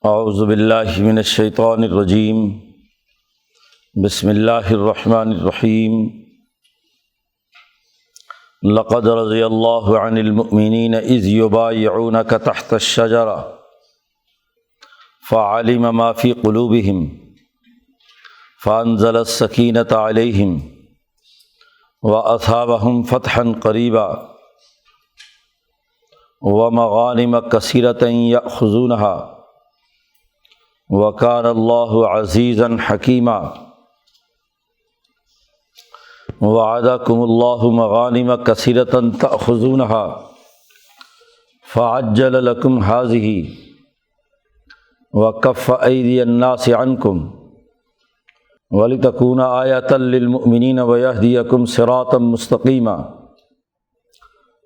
اعوذ باللہ من الشیطان الرجیم بسم اللہ الرحمن الرحیم لقد رضی اللہ عن المؤمنین اذ یبایعونک تحت الشجرہ فعلم ما فی قلوبہم فانزل السکینۃ علیہم واصابہم فتحا قریبا ومغانم کثیرۃ یأخذونہا وَكَانَ اللَّهُ عَزِيزًا حَكِيمًا وَعَدَكُمُ اللَّهُ مَغَانِمَ كَثِيرَةً تَأْخُذُونَهَا فَعَجَّلَ لَكُمْ هَٰذِهِ وَكَفَّ أَيْدِيَ النَّاسِ عَنكُمْ وَلِتَكُونَ آيَةً لِّلْمُؤْمِنِينَ وَيَهْدِيَكُمْ صِرَاطًا مُّسْتَقِيمًا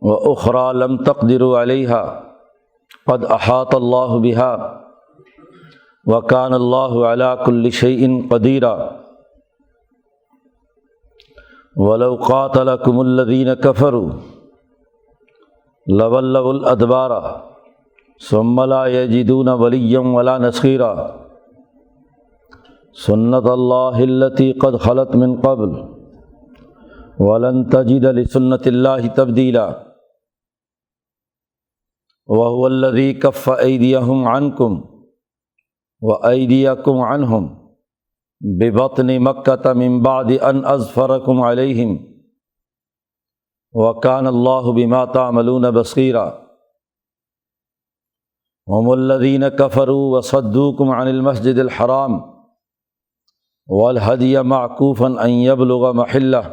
وَأُخْرَىٰ لَمْ تَقْدِرُوا عَلَيْهَا قَدْ أَحَاطَ اللَّهُ بِهَا وَكَانَ اللَّهُ عَلَىٰ كُلِّ شَيْءٍ قَدِيرًا وَلَوْ قَاتَلَكُمُ الَّذِينَ كَفَرُوا لَوَلَّوُا الْأَدْبَارَ ثُمَّ لَا يَجِدُونَ وَلِيًّا وَلَا نَصِيرًا سُنَّتَ اللَّهِ الَّتِي قَدْ خَلَتْ مِن قَبْلُ وَلَن تَجِدَ لِسُنَّتِ اللَّهِ تَبْدِيلًا وَهُوَ الَّذِي كَفَّ أَيْدِيَهُمْ عَنكُمْ وَأَيْدِيَكُمْ عَنْهُمْ بِبَطْنِ مَكَّةَ مِن بَعْدِ أَنْ أَظْفَرَكُمْ عَلَيْهِمْ وَكَانَ اللَّهُ بِمَا تَعْمَلُونَ بَصِيرًا هُمُ الَّذِينَ كَفَرُوا وَصَدُّوكُمْ عَنِ الْمَسْجِدِ الْحَرَامِ وَالْهَدْيَ مَعْكُوفًا أَن يَبْلُغَ مَحِلَّهُ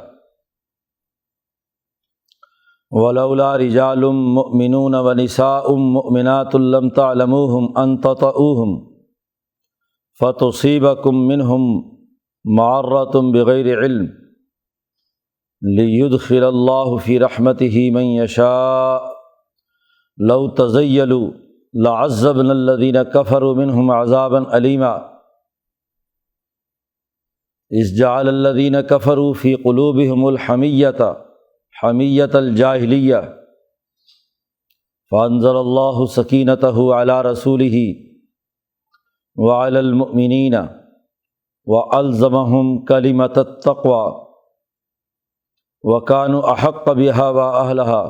وَلَوْلَا رِجَالٌ مُّؤْمِنُونَ وَنِسَاءٌ مُّؤْمِنَاتٌ لَّمْ تَعْلَمُوهُمْ أَن تَطَئُوهُمْ فَتُصِيبَكُم مِّنْهُم مَّعَرَّةٌ بِغَيْرِ عِلْمٍ لِيُدْخِلَ اللَّهُ فِي رَحْمَتِهِ مَن يَشَاءُ لَوْ تَزَيَّلُوا لَعَذَّبْنَا الَّذِينَ كَفَرُوا مِنْهُمْ عَذَابًا أَلِيمًا إِذْ جَعَلَ الَّذِينَ كَفَرُوا فِي قُلُوبِهِمُ الْحَمِيَّةَ حَمِيَّةَ الْجَاهِلِيَّةِ فَأَنزَلَ اللَّهُ سَكِينَتَهُ عَلَىٰ رَسُولِهِ وَعَلَى الْمُؤْمِنِينَ وَأَلْزَمَهُمْ كَلِمَةَ التَّقْوَىٰ وَكَانُوا أَحَقَّ بِهَا وَأَهْلَهَا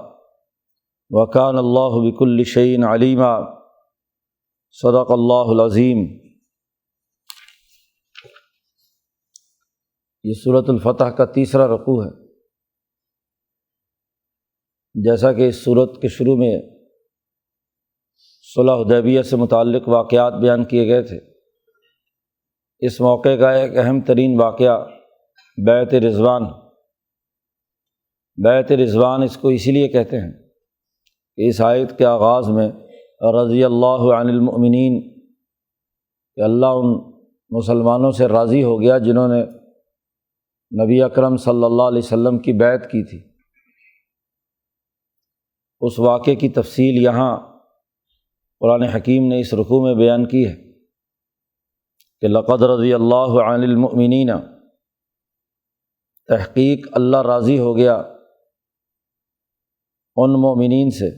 وَكَانَ اللَّهُ بِكُلِّ شَيْءٍ عَلِيمًا صدق اللہ العظیم۔ یہ سورۃ الفتح کا تیسرا رکوع ہے۔ جیسا کہ اس سورت کے شروع میں صلح حدیبیہ سے متعلق واقعات بیان کیے گئے تھے، اس موقع کا ایک اہم ترین واقعہ بیعت رضوان۔ بیعت رضوان اس کو اسی لیے کہتے ہیں کہ اس آیت کے آغاز میں رضی اللہ عن المؤمنین، کہ اللہ ان مسلمانوں سے راضی ہو گیا جنہوں نے نبی اکرم صلی اللہ علیہ وسلم کی بیعت کی تھی۔ اس واقعے کی تفصیل یہاں قرآن حکیم نے اس رکوع میں بیان کی ہے کہ لقد رضی اللہ عن المؤمنین، تحقیق اللہ راضی ہو گیا ان مومنین سے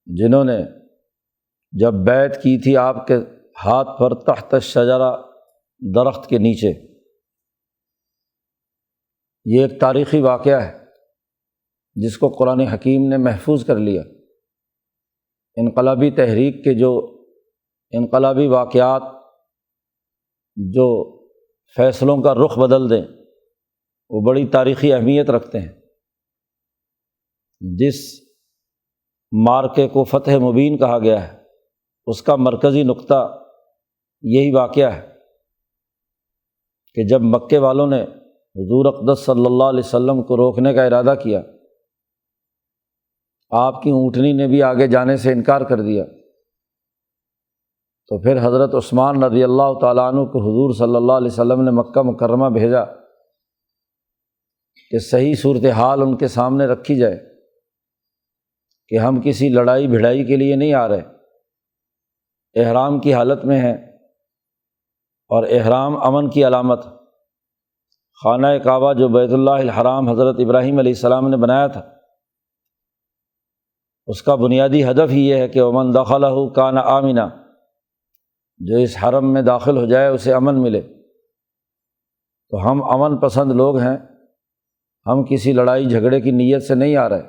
جنہوں نے جب بیعت کی تھی آپ کے ہاتھ پر تحت الشجرہ، درخت کے نیچے۔ یہ ایک تاریخی واقعہ ہے جس کو قرآن حکیم نے محفوظ کر لیا۔ انقلابی تحریک کے جو انقلابی واقعات جو فیصلوں کا رخ بدل دیں، وہ بڑی تاریخی اہمیت رکھتے ہیں۔ جس معرکے کو فتح مبین کہا گیا ہے، اس کا مرکزی نقطہ یہی واقعہ ہے کہ جب مکے والوں نے حضور اقدس صلی اللہ علیہ وسلم کو روکنے کا ارادہ کیا، آپ کی اونٹنی نے بھی آگے جانے سے انکار کر دیا، تو پھر حضرت عثمان رضی اللہ تعالیٰ عنہ کو حضور صلی اللہ علیہ وسلم نے مکہ مکرمہ بھیجا کہ صحیح صورتحال ان کے سامنے رکھی جائے کہ ہم کسی لڑائی بھڑائی کے لیے نہیں آ رہے، احرام کی حالت میں ہیں، اور احرام امن کی علامت۔ خانہ کعبہ جو بیت اللہ الحرام حضرت ابراہیم علیہ السلام نے بنایا تھا، اس کا بنیادی ہدف ہی یہ ہے کہ ومن دخلہ کان آمنا، جو اس حرم میں داخل ہو جائے اسے امن ملے۔ تو ہم امن پسند لوگ ہیں، ہم کسی لڑائی جھگڑے کی نیت سے نہیں آ رہے،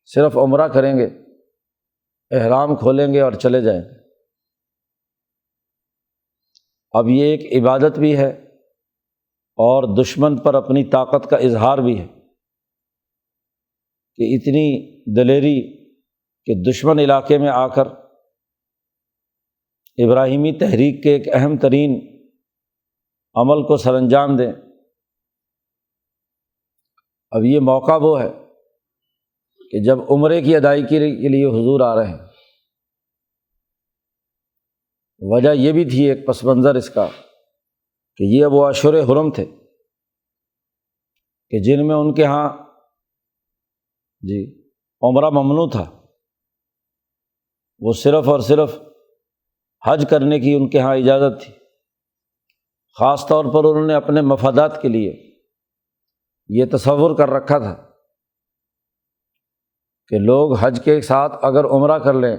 صرف عمرہ کریں گے، احرام کھولیں گے اور چلے جائیں گے۔ اب یہ ایک عبادت بھی ہے اور دشمن پر اپنی طاقت کا اظہار بھی ہے کہ اتنی دلیری کہ دشمن علاقے میں آ کر ابراہیمی تحریک کے ایک اہم ترین عمل کو سر انجام دیں۔ اب یہ موقع وہ ہے کہ جب عمرے کی ادائیگی کے لیے حضور آ رہے ہیں۔ وجہ یہ بھی تھی ایک پس منظر اس کا کہ یہ وہ اشہر حرم تھے کہ جن میں ان کے ہاں عمرہ ممنوع تھا، وہ صرف اور صرف حج کرنے کی ان کے ہاں اجازت تھی۔ خاص طور پر انہوں نے اپنے مفادات کے لیے یہ تصور کر رکھا تھا کہ لوگ حج کے ساتھ اگر عمرہ کر لیں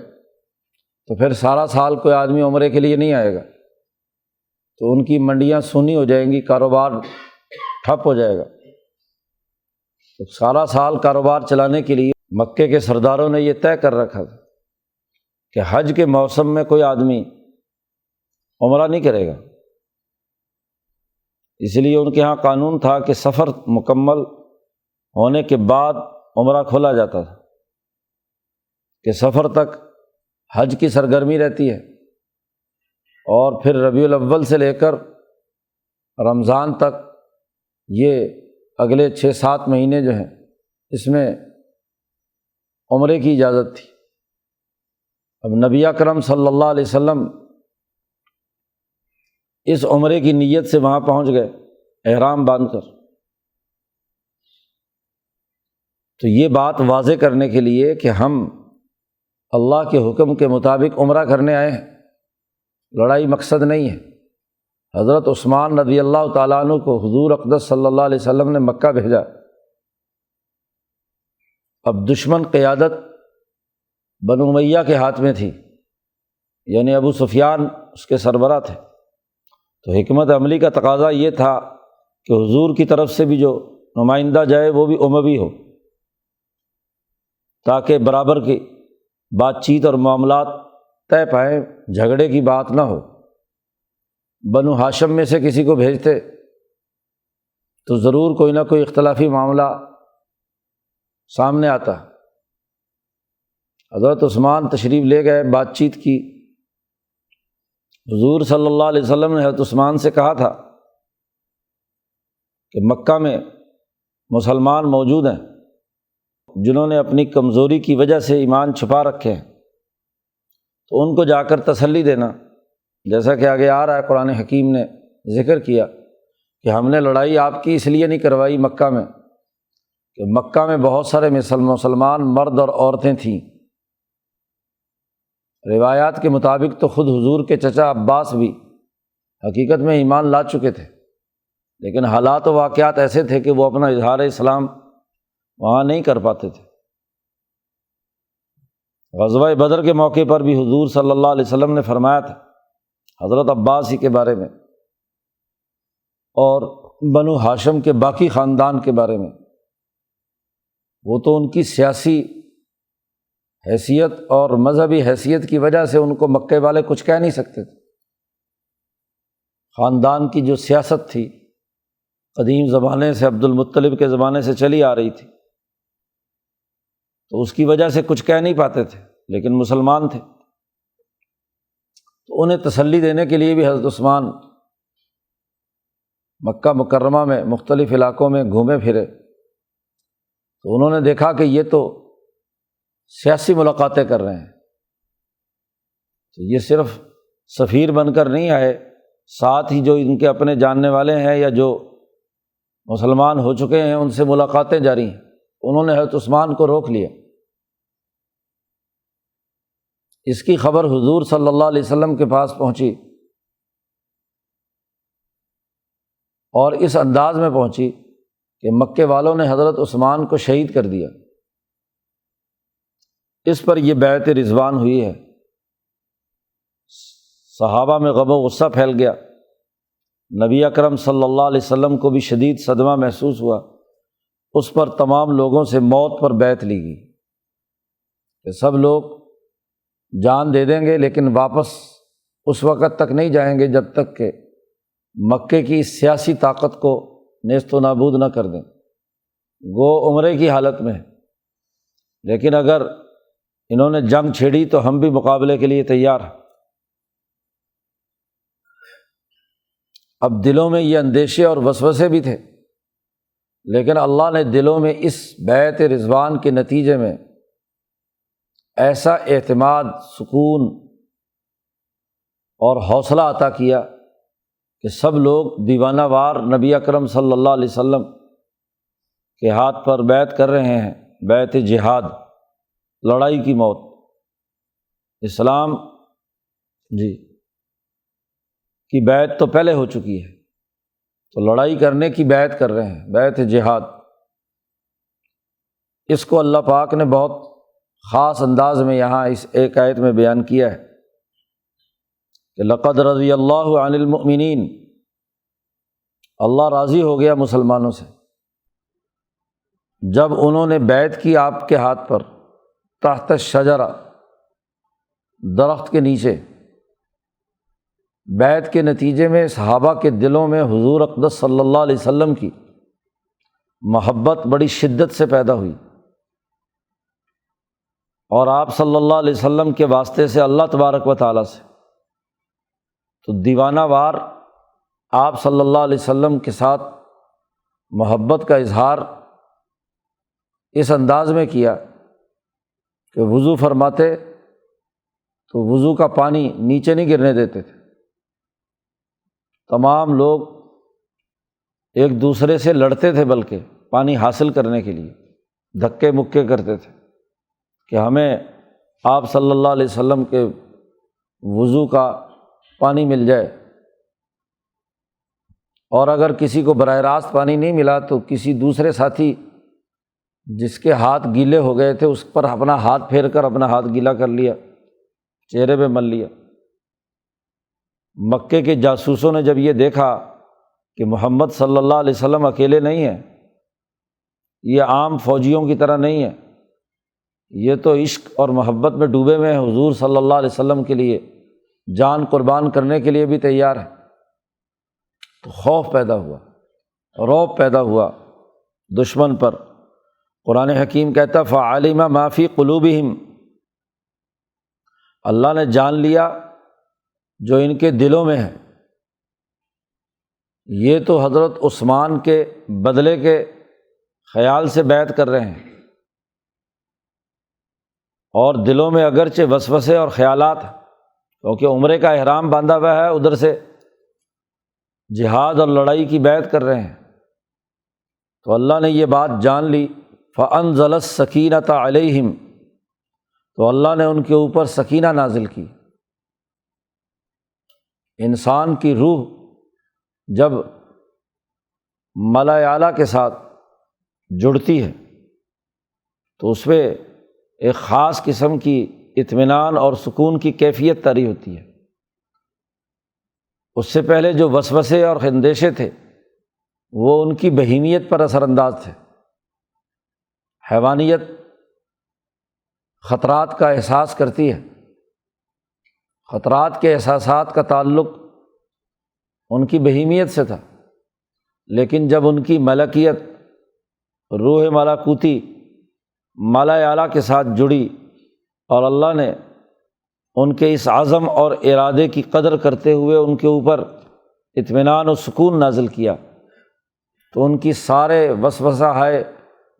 تو پھر سارا سال کوئی آدمی عمرے کے لیے نہیں آئے گا، تو ان کی منڈیاں سونی ہو جائیں گی، کاروبار ٹھپ ہو جائے گا۔ تو سارا سال کاروبار چلانے کے لیے مکے کے سرداروں نے یہ طے کر رکھا تھا کہ حج کے موسم میں کوئی آدمی عمرہ نہیں کرے گا۔ اس لیے ان کے ہاں قانون تھا کہ سفر مکمل ہونے کے بعد عمرہ کھولا جاتا تھا، کہ سفر تک حج کی سرگرمی رہتی ہے، اور پھر ربیع الاول سے لے کر رمضان تک یہ اگلے 6-7 مہینے جو ہیں اس میں عمرے کی اجازت تھی۔ اب نبی اکرم صلی اللہ علیہ وسلم اس عمرے کی نیت سے وہاں پہنچ گئے احرام باندھ کر۔ تو یہ بات واضح کرنے کے لیے کہ ہم اللہ کے حکم کے مطابق عمرہ کرنے آئے ہیں، لڑائی مقصد نہیں ہے۔ حضرت عثمان رضی اللہ تعالیٰ عنہ کو حضور اقدس صلی اللہ علیہ وسلم نے مکہ بھیجا۔ اب دشمن قیادت بنو امیہ کے ہاتھ میں تھی، یعنی ابو سفیان اس کے سربراہ تھے۔ تو حکمت عملی کا تقاضا یہ تھا کہ حضور کی طرف سے بھی جو نمائندہ جائے وہ بھی اموی ہو، تاکہ برابر کی بات چیت اور معاملات طے پائیں، جھگڑے کی بات نہ ہو۔ بنو ہاشم میں سے کسی کو بھیجتے تو ضرور کوئی نہ کوئی اختلافی معاملہ سامنے آتا۔ حضرت عثمان تشریف لے گئے، بات چیت کی۔ حضور صلی اللہ علیہ وسلم نے حضرت عثمان سے کہا تھا کہ مکہ میں مسلمان موجود ہیں جنہوں نے اپنی کمزوری کی وجہ سے ایمان چھپا رکھے ہیں، تو ان کو جا کر تسلی دینا، جیسا کہ آگے آ رہا ہے قرآن حکیم نے ذکر کیا کہ ہم نے لڑائی آپ کی اس لیے نہیں کروائی مکہ میں کہ مکہ میں بہت سارے مسلمان مرد اور عورتیں تھیں۔ روایات کے مطابق تو خود حضور کے چچا عباس بھی حقیقت میں ایمان لا چکے تھے، لیکن حالات و واقعات ایسے تھے کہ وہ اپنا اظہار اسلام وہاں نہیں کر پاتے تھے۔ غزوہ بدر کے موقع پر بھی حضور صلی اللہ علیہ وسلم نے فرمایا تھا حضرت عباس ہی کے بارے میں اور بنو ہاشم کے باقی خاندان کے بارے میں، وہ تو ان کی سیاسی حیثیت اور مذہبی حیثیت کی وجہ سے ان کو مکے والے کچھ کہہ نہیں سکتے تھے۔ خاندان کی جو سیاست تھی قدیم زمانے سے، عبد المطلب کے زمانے سے چلی آ رہی تھی، تو اس کی وجہ سے کچھ کہہ نہیں پاتے تھے، لیکن مسلمان تھے۔ تو انہیں تسلی دینے کے لیے بھی حضرت عثمان مکہ مکرمہ میں مختلف علاقوں میں گھومے پھرے، تو انہوں نے دیکھا کہ یہ تو سیاسی ملاقاتیں کر رہے ہیں، تو یہ صرف سفیر بن کر نہیں آئے، ساتھ ہی جو ان کے اپنے جاننے والے ہیں یا جو مسلمان ہو چکے ہیں ان سے ملاقاتیں جاری ہیں۔ انہوں نے حضرت عثمان کو روک لیا۔ اس کی خبر حضور صلی اللہ علیہ وسلم کے پاس پہنچی، اور اس انداز میں پہنچی کہ مکے والوں نے حضرت عثمان کو شہید کر دیا۔ اس پر یہ بیعت رضوان ہوئی ہے۔ صحابہ میں غم و غصہ پھیل گیا، نبی اکرم صلی اللہ علیہ وسلم کو بھی شدید صدمہ محسوس ہوا، اس پر تمام لوگوں سے موت پر بیعت لی گئی کہ سب لوگ جان دے دیں گے لیکن واپس اس وقت تک نہیں جائیں گے جب تک کہ مکے کی اس سیاسی طاقت کو نیست و نابود نہ کر دیں۔ گو عمرے کی حالت میں ہے، لیکن اگر انہوں نے جنگ چھیڑی تو ہم بھی مقابلے کے لیے تیار ہیں۔ اب دلوں میں یہ اندیشے اور وسوسے بھی تھے، لیکن اللہ نے دلوں میں اس بیعت رضوان کے نتیجے میں ایسا اعتماد، سکون اور حوصلہ عطا کیا کہ سب لوگ دیوانہ وار نبی اکرم صلی اللہ علیہ وسلم کے ہاتھ پر بیعت کر رہے ہیں، بیعت جہاد، لڑائی کی موت۔ اسلام کی بیعت تو پہلے ہو چکی ہے، تو لڑائی کرنے کی بیعت کر رہے ہیں، بیعت جہاد۔ اس کو اللہ پاک نے بہت خاص انداز میں یہاں اس ایک آیت میں بیان کیا ہے کہ لقد رضی اللہ عن المؤمنین، اللہ راضی ہو گیا مسلمانوں سے جب انہوں نے بیعت کی آپ کے ہاتھ پر، تحت الشجرہ، درخت کے نیچے۔ بیعت کے نتیجے میں صحابہ کے دلوں میں حضور اقدس صلی اللہ علیہ وسلم کی محبت بڑی شدت سے پیدا ہوئی، اور آپ صلی اللہ علیہ وسلم کے واسطے سے اللہ تبارک و تعالیٰ سے تو دیوانہ وار آپ صلی اللہ علیہ وسلم کے ساتھ محبت کا اظہار اس انداز میں کیا کہ وضو فرماتے تو وضو کا پانی نیچے نہیں گرنے دیتے تھے۔ تمام لوگ ایک دوسرے سے لڑتے تھے، بلکہ پانی حاصل کرنے کے لیے دھکے مکے کرتے تھے کہ ہمیں آپ صلی اللہ علیہ وسلم کے وضو کا پانی مل جائے، اور اگر کسی کو براہ راست پانی نہیں ملا تو کسی دوسرے ساتھی جس کے ہاتھ گیلے ہو گئے تھے اس پر اپنا ہاتھ پھیر کر اپنا ہاتھ گیلا کر لیا، چہرے پہ مل لیا۔ مکے کے جاسوسوں نے جب یہ دیکھا کہ محمد صلی اللہ علیہ وسلم اکیلے نہیں ہیں، یہ عام فوجیوں کی طرح نہیں ہے، یہ تو عشق اور محبت میں ڈوبے ہوئے ہیں، حضور صلی اللہ علیہ وسلم کے لیے جان قربان کرنے کے لیے بھی تیار ہے، تو خوف پیدا ہوا، رعب پیدا ہوا دشمن پر۔ قرآن حکیم کہتا فعلم ما فی قلوبہم، اللہ نے جان لیا جو ان کے دلوں میں ہے۔ یہ تو حضرت عثمان کے بدلے کے خیال سے بیعت کر رہے ہیں، اور دلوں میں اگرچہ وسوسے اور خیالات، کیونکہ عمرے کا احرام باندھا ہوا ہے، ادھر سے جہاد اور لڑائی کی بیعت کر رہے ہیں، تو اللہ نے یہ بات جان لی۔ فَأَنزَلَ السَّكِينَةَ عَلَيْهِمْ، تو اللہ نے ان کے اوپر سکینہ نازل کی۔ انسان کی روح جب ملأ اعلیٰ کے ساتھ جڑتی ہے تو اس میں ایک خاص قسم کی اطمینان اور سکون کی کیفیت طاری ہوتی ہے۔ اس سے پہلے جو وسوسے اور اندیشے تھے وہ ان کی بہیمیت پر اثر انداز تھے، حیوانیت خطرات کا احساس کرتی ہے، خطرات کے احساسات کا تعلق ان کی بہیمیت سے تھا، لیکن جب ان کی ملکیت، روح ملکوتی ملأ اعلیٰ کے ساتھ جڑی اور اللہ نے ان کے اس عزم اور ارادے کی قدر کرتے ہوئے ان کے اوپر اطمینان و سکون نازل کیا، تو ان کی سارے وسوسہ ہے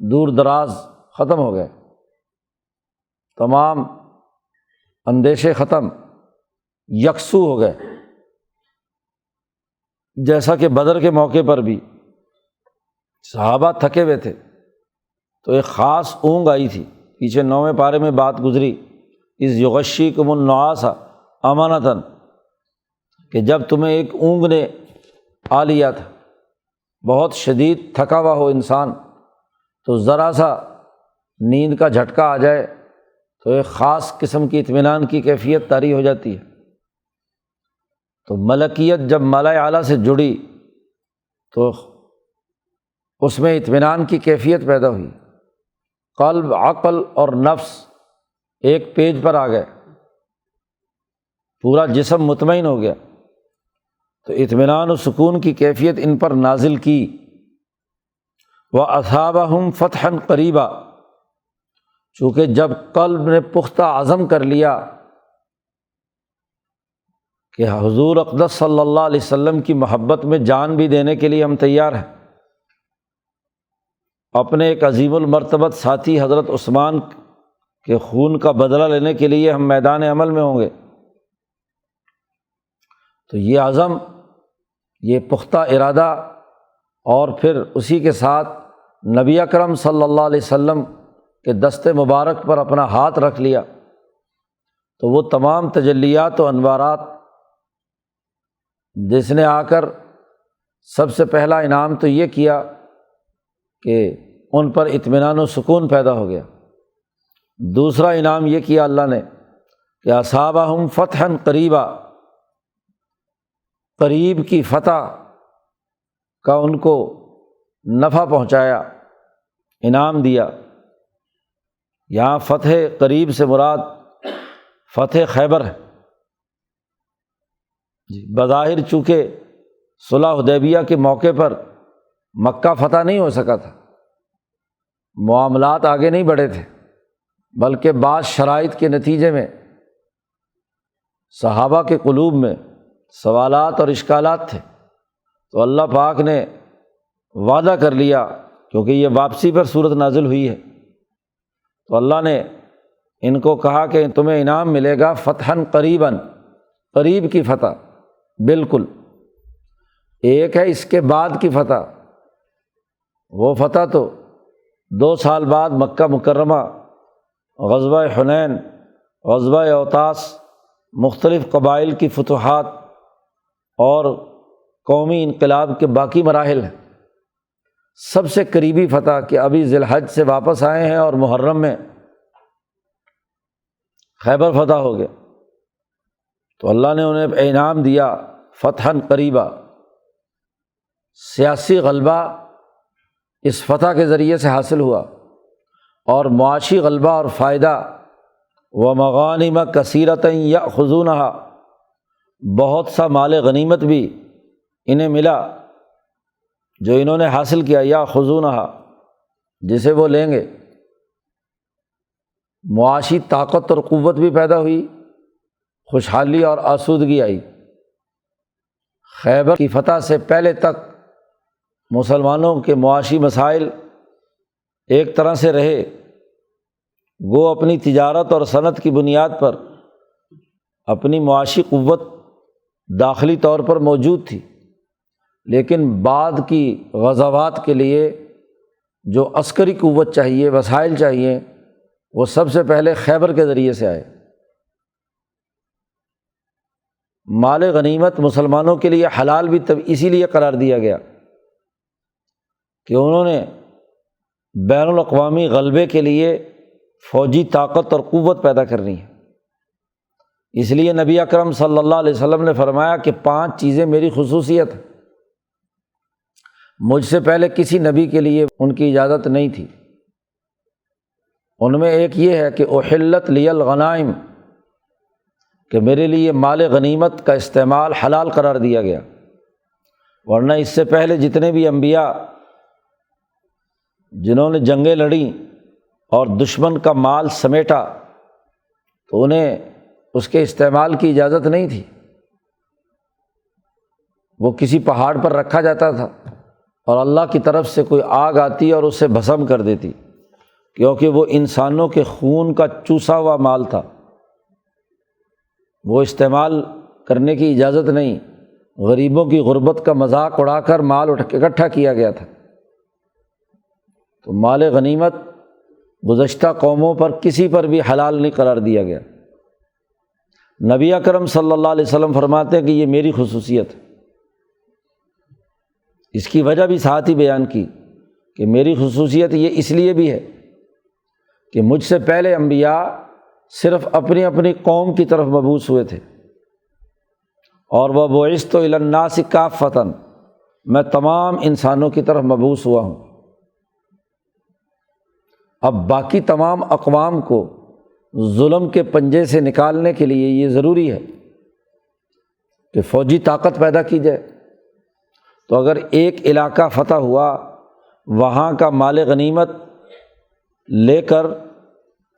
دور دراز ختم ہو گئے، تمام اندیشے ختم، یکسو ہو گئے۔ جیسا کہ بدر کے موقع پر بھی صحابہ تھکے ہوئے تھے تو ایک خاص اونگ آئی تھی، پیچھے 9ویں پارے میں بات گزری، اذ یغشیکم النعاس امانۃ، کہ جب تمہیں ایک اونگ نے آ لیا تھا، بہت شدید تھکا ہوا ہو انسان تو ذرا سا نیند کا جھٹکا آ جائے تو ایک خاص قسم کی اطمینان کی کیفیت طاری ہو جاتی ہے۔ تو ملکیت جب ملائے اعلیٰ سے جڑی تو اس میں اطمینان کی کیفیت پیدا ہوئی، قلب، عقل اور نفس ایک پیج پر آ گئے، پورا جسم مطمئن ہو گیا، تو اطمینان و سکون کی کیفیت ان پر نازل کی۔ وَأَثَابَهُمْ فَتْحًا قَرِيبًا، چونکہ جب قلب نے پختہ عزم کر لیا کہ حضور اقدس صلی اللہ علیہ وسلم کی محبت میں جان بھی دینے کے لیے ہم تیار ہیں، اپنے ایک عظیم المرتبت ساتھی حضرت عثمان کے خون کا بدلہ لینے کے لیے ہم میدان عمل میں ہوں گے، تو یہ عزم، یہ پختہ ارادہ، اور پھر اسی کے ساتھ نبی اکرم صلی اللہ علیہ وسلم کے دست مبارک پر اپنا ہاتھ رکھ لیا، تو وہ تمام تجلیات و انوارات جس نے آ کر سب سے پہلا انعام تو یہ کیا کہ ان پر اطمینان و سکون پیدا ہو گیا، دوسرا انعام یہ کیا اللہ نے کہ اصابہم فتحا قریبا، قریب کی فتح کا ان کو نفع پہنچایا، انعام دیا۔ یہاں فتح قریب سے مراد فتح خیبر ہے۔ بظاہر چونکہ صلح حدیبیہ کے موقع پر مکہ فتح نہیں ہو سکا تھا، معاملات آگے نہیں بڑھے تھے، بلکہ بعض شرائط کے نتیجے میں صحابہ کے قلوب میں سوالات اور اشکالات تھے، تو اللہ پاک نے وعدہ کر لیا، کیونکہ یہ واپسی پر صورت نازل ہوئی ہے، تو اللہ نے ان کو کہا کہ تمہیں انعام ملے گا فتحاً قریباً، قریب کی فتح، بالکل۔ ایک ہے اس کے بعد کی فتح، وہ فتح تو 2 سال بعد مکہ مکرمہ، غزوہ حنین، غزوہ اوطاس، مختلف قبائل کی فتوحات اور قومی انقلاب کے باقی مراحل ہیں۔ سب سے قریبی فتح کہ ابھی ذی الحج سے واپس آئے ہیں اور محرم میں خیبر فتح ہو گیا، تو اللہ نے انہیں انعام دیا فتحاً قریبا، سیاسی غلبہ اس فتح کے ذریعے سے حاصل ہوا، اور معاشی غلبہ اور فائدہ، ومغانم کثیرۃ یأخذونها، بہت سا مال غنیمت بھی انہیں ملا جو انہوں نے حاصل کیا، یأخذونها، جسے وہ لیں گے۔ معاشی طاقت اور قوت بھی پیدا ہوئی، خوشحالی اور آسودگی آئی۔ خیبر کی فتح سے پہلے تک مسلمانوں کے معاشی مسائل ایک طرح سے رہے، وہ اپنی تجارت اور صنعت کی بنیاد پر اپنی معاشی قوت داخلی طور پر موجود تھی، لیکن بعد کی غزوات کے لیے جو عسکری قوت چاہیے، وسائل چاہیے، وہ سب سے پہلے خیبر کے ذریعے سے آئے۔ مال غنیمت مسلمانوں کے لیے حلال بھی تب اسی لیے قرار دیا گیا کہ انہوں نے بین الاقوامی غلبے کے لیے فوجی طاقت اور قوت پیدا کرنی ہے۔ اس لیے نبی اکرم صلی اللہ علیہ وسلم نے فرمایا کہ 5 چیزیں میری خصوصیت ہیں، مجھ سے پہلے کسی نبی کے لیے ان کی اجازت نہیں تھی۔ ان میں ایک یہ ہے کہ احلت لی الغنائم، کہ میرے لیے مال غنیمت کا استعمال حلال قرار دیا گیا، ورنہ اس سے پہلے جتنے بھی انبیاء جنہوں نے جنگیں لڑیں اور دشمن کا مال سمیٹا، تو انہیں اس کے استعمال کی اجازت نہیں تھی، وہ کسی پہاڑ پر رکھا جاتا تھا اور اللہ کی طرف سے کوئی آگ آتی اور اسے بھسم کر دیتی، کیونکہ وہ انسانوں کے خون کا چوسا ہوا مال تھا، وہ استعمال کرنے کی اجازت نہیں۔ غریبوں کی غربت کا مذاق اڑا کر مال اکٹھا کیا گیا تھا۔ تو مال غنیمت گزشتہ قوموں پر کسی پر بھی حلال نہیں قرار دیا گیا۔ نبی اکرم صلی اللہ علیہ وسلم فرماتے ہیں کہ یہ میری خصوصیت ہے۔ اس کی وجہ بھی ساتھ ہی بیان کی کہ میری خصوصیت یہ اس لیے بھی ہے کہ مجھ سے پہلے انبیاء صرف اپنی اپنی قوم کی طرف مبعوث ہوئے تھے، اور وَبُعِثْتُ إِلَى النَّاسِ كَافَّةً، میں تمام انسانوں کی طرف مبعوث ہوا ہوں۔ اب باقی تمام اقوام کو ظلم کے پنجے سے نکالنے کے لیے یہ ضروری ہے کہ فوجی طاقت پیدا کی جائے۔ تو اگر ایک علاقہ فتح ہوا، وہاں کا مال غنیمت لے کر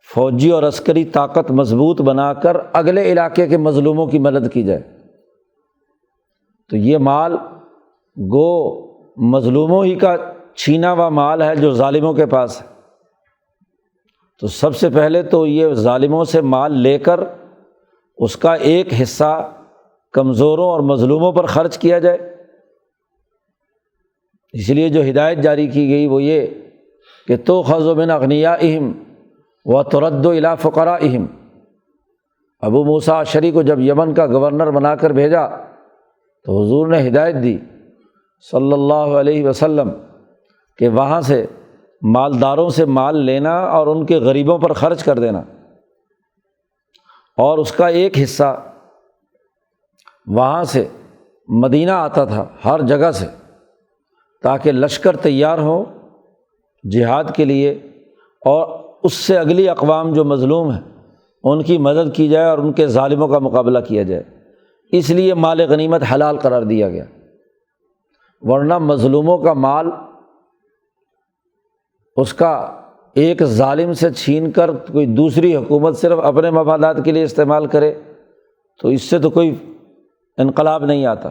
فوجی اور عسکری طاقت مضبوط بنا کر اگلے علاقے کے مظلوموں کی مدد کی جائے، تو یہ مال گو مظلوموں ہی کا چھینا ہوا مال ہے جو ظالموں کے پاس ہے۔ تو سب سے پہلے تو یہ ظالموں سے مال لے کر اس کا ایک حصہ کمزوروں اور مظلوموں پر خرچ کیا جائے۔ اس لیے جو ہدایت جاری کی گئی وہ یہ کہ تُؤْخَذُ مِنْ أَغْنِيَائِهِمْ وَتُرَدُّ إِلَىٰ فُقَرَائِهِمْ۔ ابو موسیٰ اشعری کو جب یمن کا گورنر بنا کر بھیجا تو حضور نے ہدایت دی صلی اللہ علیہ وسلم کہ وہاں سے مالداروں سے مال لینا اور ان کے غریبوں پر خرچ کر دینا، اور اس کا ایک حصہ وہاں سے مدینہ آتا تھا ہر جگہ سے، تاکہ لشکر تیار ہو جہاد کے لیے، اور اس سے اگلی اقوام جو مظلوم ہیں ان کی مدد کی جائے اور ان کے ظالموں کا مقابلہ کیا جائے۔ اس لیے مال غنیمت حلال قرار دیا گیا، ورنہ مظلوموں کا مال اس کا ایک ظالم سے چھین کر کوئی دوسری حکومت صرف اپنے مفادات کے لیے استعمال کرے تو اس سے تو کوئی انقلاب نہیں آتا۔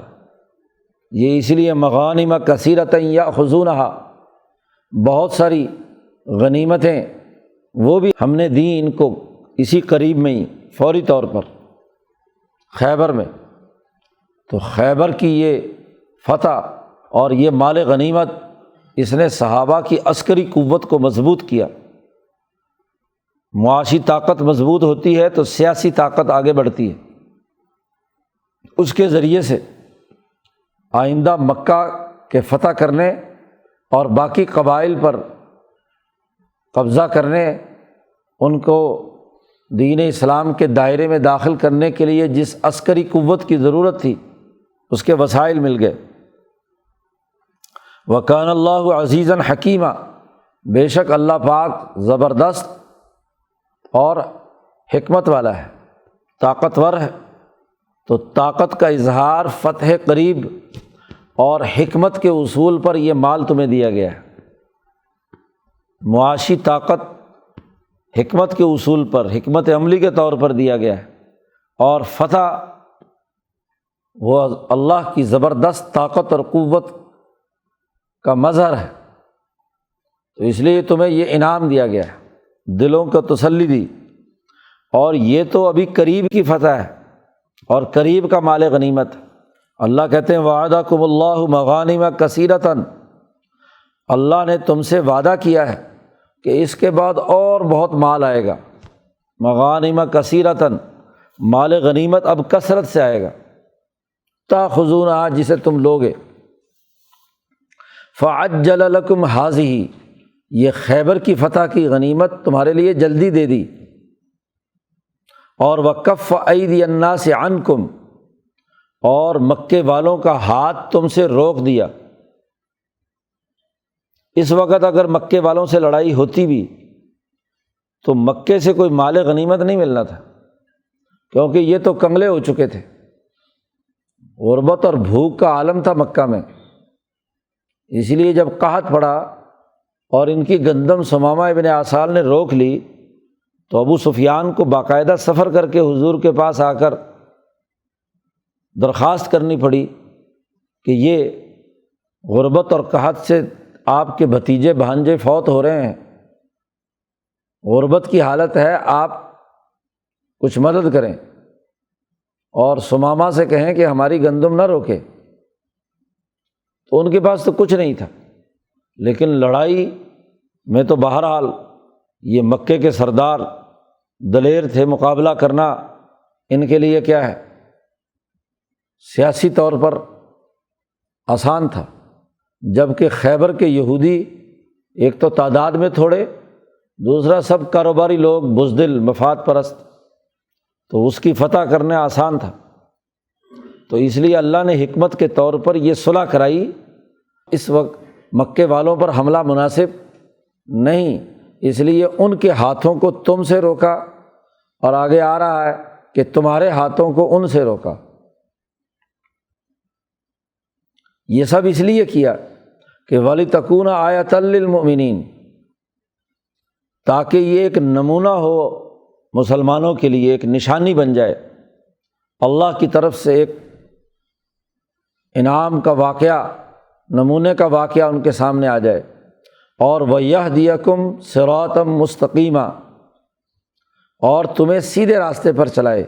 یہ اس لیے مغانم کثیرۃ یاخذونھا، بہت ساری غنیمتیں وہ بھی ہم نے دیں ان کو اسی قریب میں ہی فوری طور پر خیبر میں۔ تو خیبر کی یہ فتح اور یہ مال غنیمت اس نے صحابہ کی عسکری قوت کو مضبوط کیا۔ معاشی طاقت مضبوط ہوتی ہے تو سیاسی طاقت آگے بڑھتی ہے، اس کے ذریعے سے آئندہ مکہ کے فتح کرنے اور باقی قبائل پر قبضہ کرنے، ان کو دین اسلام کے دائرے میں داخل کرنے کے لیے جس عسکری قوت کی ضرورت تھی اس کے وسائل مل گئے۔ وَكَانَ اللَّهُ عَزِيزًا حَكِيمًا، بے شک اللہ پاک زبردست اور حکمت والا ہے، طاقتور ہے۔ تو طاقت کا اظہار فتح قریب اور حکمت کے اصول پر یہ مال تمہیں دیا گیا ہے۔ معاشی طاقت حکمت کے اصول پر، حکمت عملی کے طور پر دیا گیا ہے، اور فتح وہ اللہ کی زبردست طاقت اور قوت کا مظہر ہے۔ تو اس لیے تمہیں یہ انعام دیا گیا ہے، دلوں کو تسلی دی، اور یہ تو ابھی قریب کی فتح ہے اور قریب کا مال غنیمت۔ اللہ کہتے ہیں وعدکم اللہ مغانم کثیرۃ، اللہ نے تم سے وعدہ کیا ہے کہ اس کے بعد اور بہت مال آئے گا، مغانم کثیرۃ، مال غنیمت اب کثرت سے آئے گا، تاخذونھا، جسے تم لوگے۔ فعجل لکم ھذہ، یہ خیبر کی فتح کی غنیمت تمہارے لیے جلدی دے دی، اور وکف ایدی الناس عنکم، اور مکے والوں کا ہاتھ تم سے روک دیا۔ اس وقت اگر مکے والوں سے لڑائی ہوتی بھی تو مکے سے کوئی مال غنیمت نہیں ملنا تھا، کیونکہ یہ تو کنگلے ہو چکے تھے، غربت اور بھوک کا عالم تھا مکہ میں۔ اس لیے جب قحط پڑا اور ان کی گندم ثمامہ ابن آسال نے روک لی تو ابو سفیان کو باقاعدہ سفر کر کے حضور کے پاس آ کر درخواست کرنی پڑی کہ یہ غربت اور قحط سے آپ کے بھتیجے بھانجے فوت ہو رہے ہیں، غربت کی حالت ہے، آپ کچھ مدد کریں، اور ثمامہ سے کہیں کہ ہماری گندم نہ روکے۔ تو ان کے پاس تو کچھ نہیں تھا، لیکن لڑائی میں تو بہرحال یہ مکے کے سردار دلیر تھے، مقابلہ کرنا ان کے لیے کیا ہے، سیاسی طور پر آسان تھا۔ جبکہ خیبر کے یہودی ایک تو تعداد میں تھوڑے، دوسرا سب کاروباری لوگ، بزدل، مفاد پرست، تو اس کی فتح کرنا آسان تھا، تو اس لیے اللہ نے حکمت کے طور پر یہ صلح کرائی۔ اس وقت مکے والوں پر حملہ مناسب نہیں، اس لیے ان کے ہاتھوں کو تم سے روکا، اور آگے آ رہا ہے کہ تمہارے ہاتھوں کو ان سے روکا۔ یہ سب اس لیے کیا کہ وَلِتَكُونَ آیَةً لِّلْمُؤْمِنِينَ، تاکہ یہ ایک نمونہ ہو مسلمانوں کے لیے، ایک نشانی بن جائے، اللہ کی طرف سے ایک انعام کا واقعہ، نمونے کا واقعہ ان کے سامنے آ جائے، اور وَيَهْدِيَكُمْ صِرَاطًا مُسْتَقِيمًا، اور تمہیں سیدھے راستے پر چلائے۔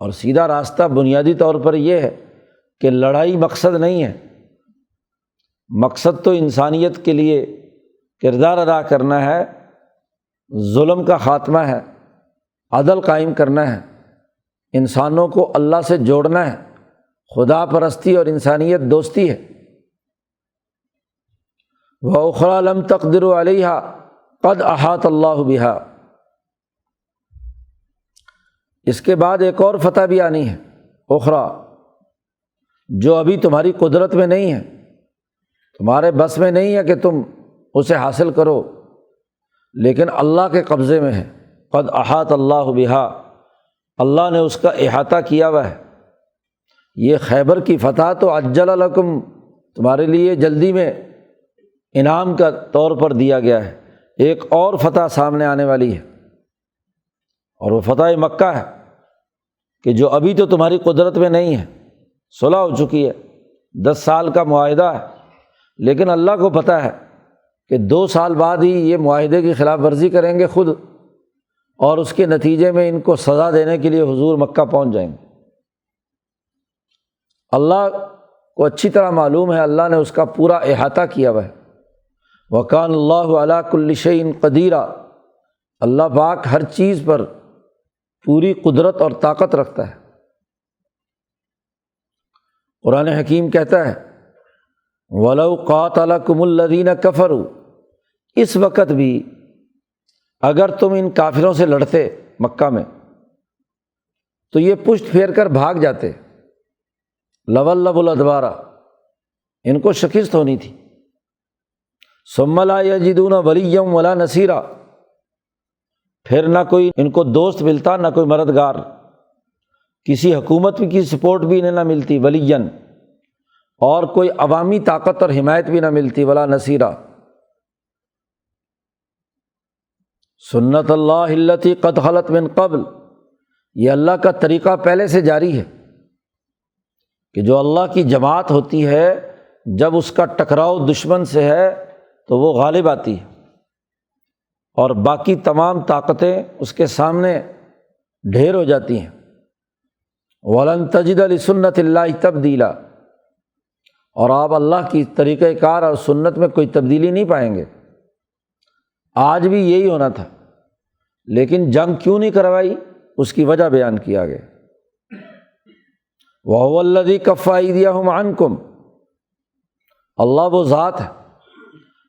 اور سیدھا راستہ بنیادی طور پر یہ ہے کہ لڑائی مقصد نہیں ہے، مقصد تو انسانیت کے لیے کردار ادا کرنا ہے، ظلم کا خاتمہ ہے، عدل قائم کرنا ہے، انسانوں کو اللہ سے جوڑنا ہے، خدا پرستی اور انسانیت دوستی ہے۔ وَأُخْرَىٰ لَمْ تَقْدِرُوا عَلَيْهَا قَدْ أَحَاطَ اللَّهُ بِهَا، اس کے بعد ایک اور فتح بھی آنی ہے، اخرى، جو ابھی تمہاری قدرت میں نہیں ہے، تمہارے بس میں نہیں ہے کہ تم اسے حاصل کرو، لیکن اللہ کے قبضے میں ہے۔ قد احاط اللہ بہا، اللہ نے اس کا احاطہ کیا ہوا ہے۔ یہ خیبر کی فتح تو عجل لکم، تمہارے لیے جلدی میں انعام کا طور پر دیا گیا ہے، ایک اور فتح سامنے آنے والی ہے، اور وہ فتح مکہ ہے کہ جو ابھی تو تمہاری قدرت میں نہیں ہے، صلح ہو چکی ہے، 10 سال کا معاہدہ ہے، لیکن اللہ کو پتہ ہے کہ 2 سال بعد ہی یہ معاہدے کی خلاف ورزی کریں گے خود، اور اس کے نتیجے میں ان کو سزا دینے کے لیے حضور مکہ پہنچ جائیں گے۔ اللہ کو اچھی طرح معلوم ہے، اللہ نے اس کا پورا احاطہ کیا ہوا ہے۔ وَكَانَ اللَّهُ عَلَىٰ كُلِّ شَيْءٍ قَدِيرًا، اللہ پاک ہر چیز پر پوری قدرت اور طاقت رکھتا ہے۔ قرآن حکیم کہتا ہے وَلَوْ قَاتَلَكُمُ الَّذِينَ كَفَرُوا، اس وقت بھی اگر تم ان کافروں سے لڑتے مکہ میں تو یہ پشت پھیر کر بھاگ جاتے، لَوَلَّوُا الْأَدْبَارَ، ان کو شکست ہونی تھی۔ ثُمَّ لَا يَجِدُونَ وَلِيًّا وَلَا نَصِيرًا، پھر نہ کوئی ان کو دوست ملتا، نہ کوئی مددگار، کسی حکومت کی سپورٹ بھی انہیں نہ ملتی، ولیًّا، اور کوئی عوامی طاقت اور حمایت بھی نہ ملتی، ولا نصیرا۔ سنت اللہ التی قد خلت من قبل، یہ اللہ کا طریقہ پہلے سے جاری ہے کہ جو اللہ کی جماعت ہوتی ہے، جب اس کا ٹکراؤ دشمن سے ہے تو وہ غالب آتی ہے، اور باقی تمام طاقتیں اس کے سامنے ڈھیر ہو جاتی ہیں۔ وَلَن تَجِدَ لِسُنَّتِ اللَّهِ تَبْدِيلًا، اور آپ اللہ کی طریقہ کار اور سنت میں کوئی تبدیلی نہیں پائیں گے۔ آج بھی یہی ہونا تھا، لیکن جنگ کیوں نہیں کروائی، اس کی وجہ بیان کیا گیا۔ وَهُوَ الَّذِي كَفَّ أَيْدِيَهُمْ عَنْكُمْ، اللہ وہ ذات ہے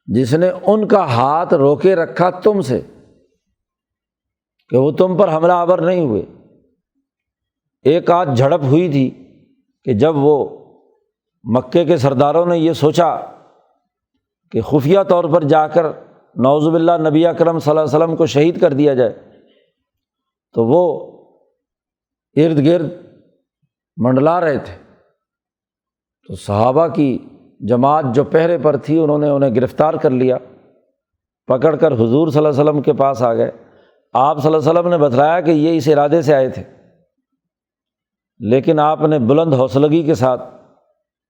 جس نے ان کا ہاتھ روکے رکھا تم سے کہ وہ تم پر حملہ آور نہیں ہوئے۔ ایک آدھ جھڑپ ہوئی تھی کہ جب وہ مکے کے سرداروں نے یہ سوچا کہ خفیہ طور پر جا کر نعوذ باللہ نبی اکرم صلی اللہ علیہ وسلم کو شہید کر دیا جائے، تو وہ ارد گرد منڈلا رہے تھے، تو صحابہ کی جماعت جو پہرے پر تھی انہوں نے انہیں گرفتار کر لیا، پکڑ کر حضور صلی اللہ علیہ وسلم کے پاس آ گئے۔ آپ صلی اللہ علیہ وسلم نے بتلایا کہ یہ اس ارادے سے آئے تھے، لیکن آپ نے بلند حوصلگی کے ساتھ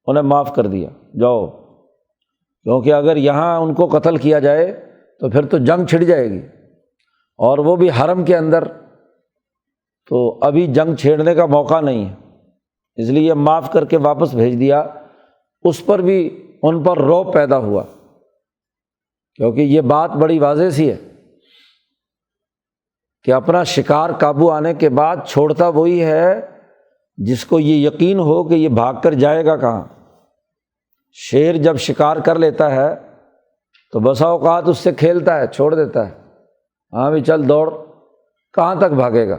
انہیں معاف کر دیا، جاؤ، کیونکہ اگر یہاں ان کو قتل کیا جائے تو پھر تو جنگ چھڑ جائے گی، اور وہ بھی حرم کے اندر، تو ابھی جنگ چھیڑنے کا موقع نہیں ہے، اس لیے معاف کر کے واپس بھیج دیا۔ اس پر بھی ان پر رعب پیدا ہوا، کیونکہ یہ بات بڑی واضح سی ہے کہ اپنا شکار قابو آنے کے بعد چھوڑتا وہی ہے جس کو یہ یقین ہو کہ یہ بھاگ کر جائے گا کہاں۔ شیر جب شکار کر لیتا ہے تو بسا اوقات اس سے کھیلتا ہے، چھوڑ دیتا ہے، ہاں بھی چل دوڑ، کہاں تک بھاگے گا۔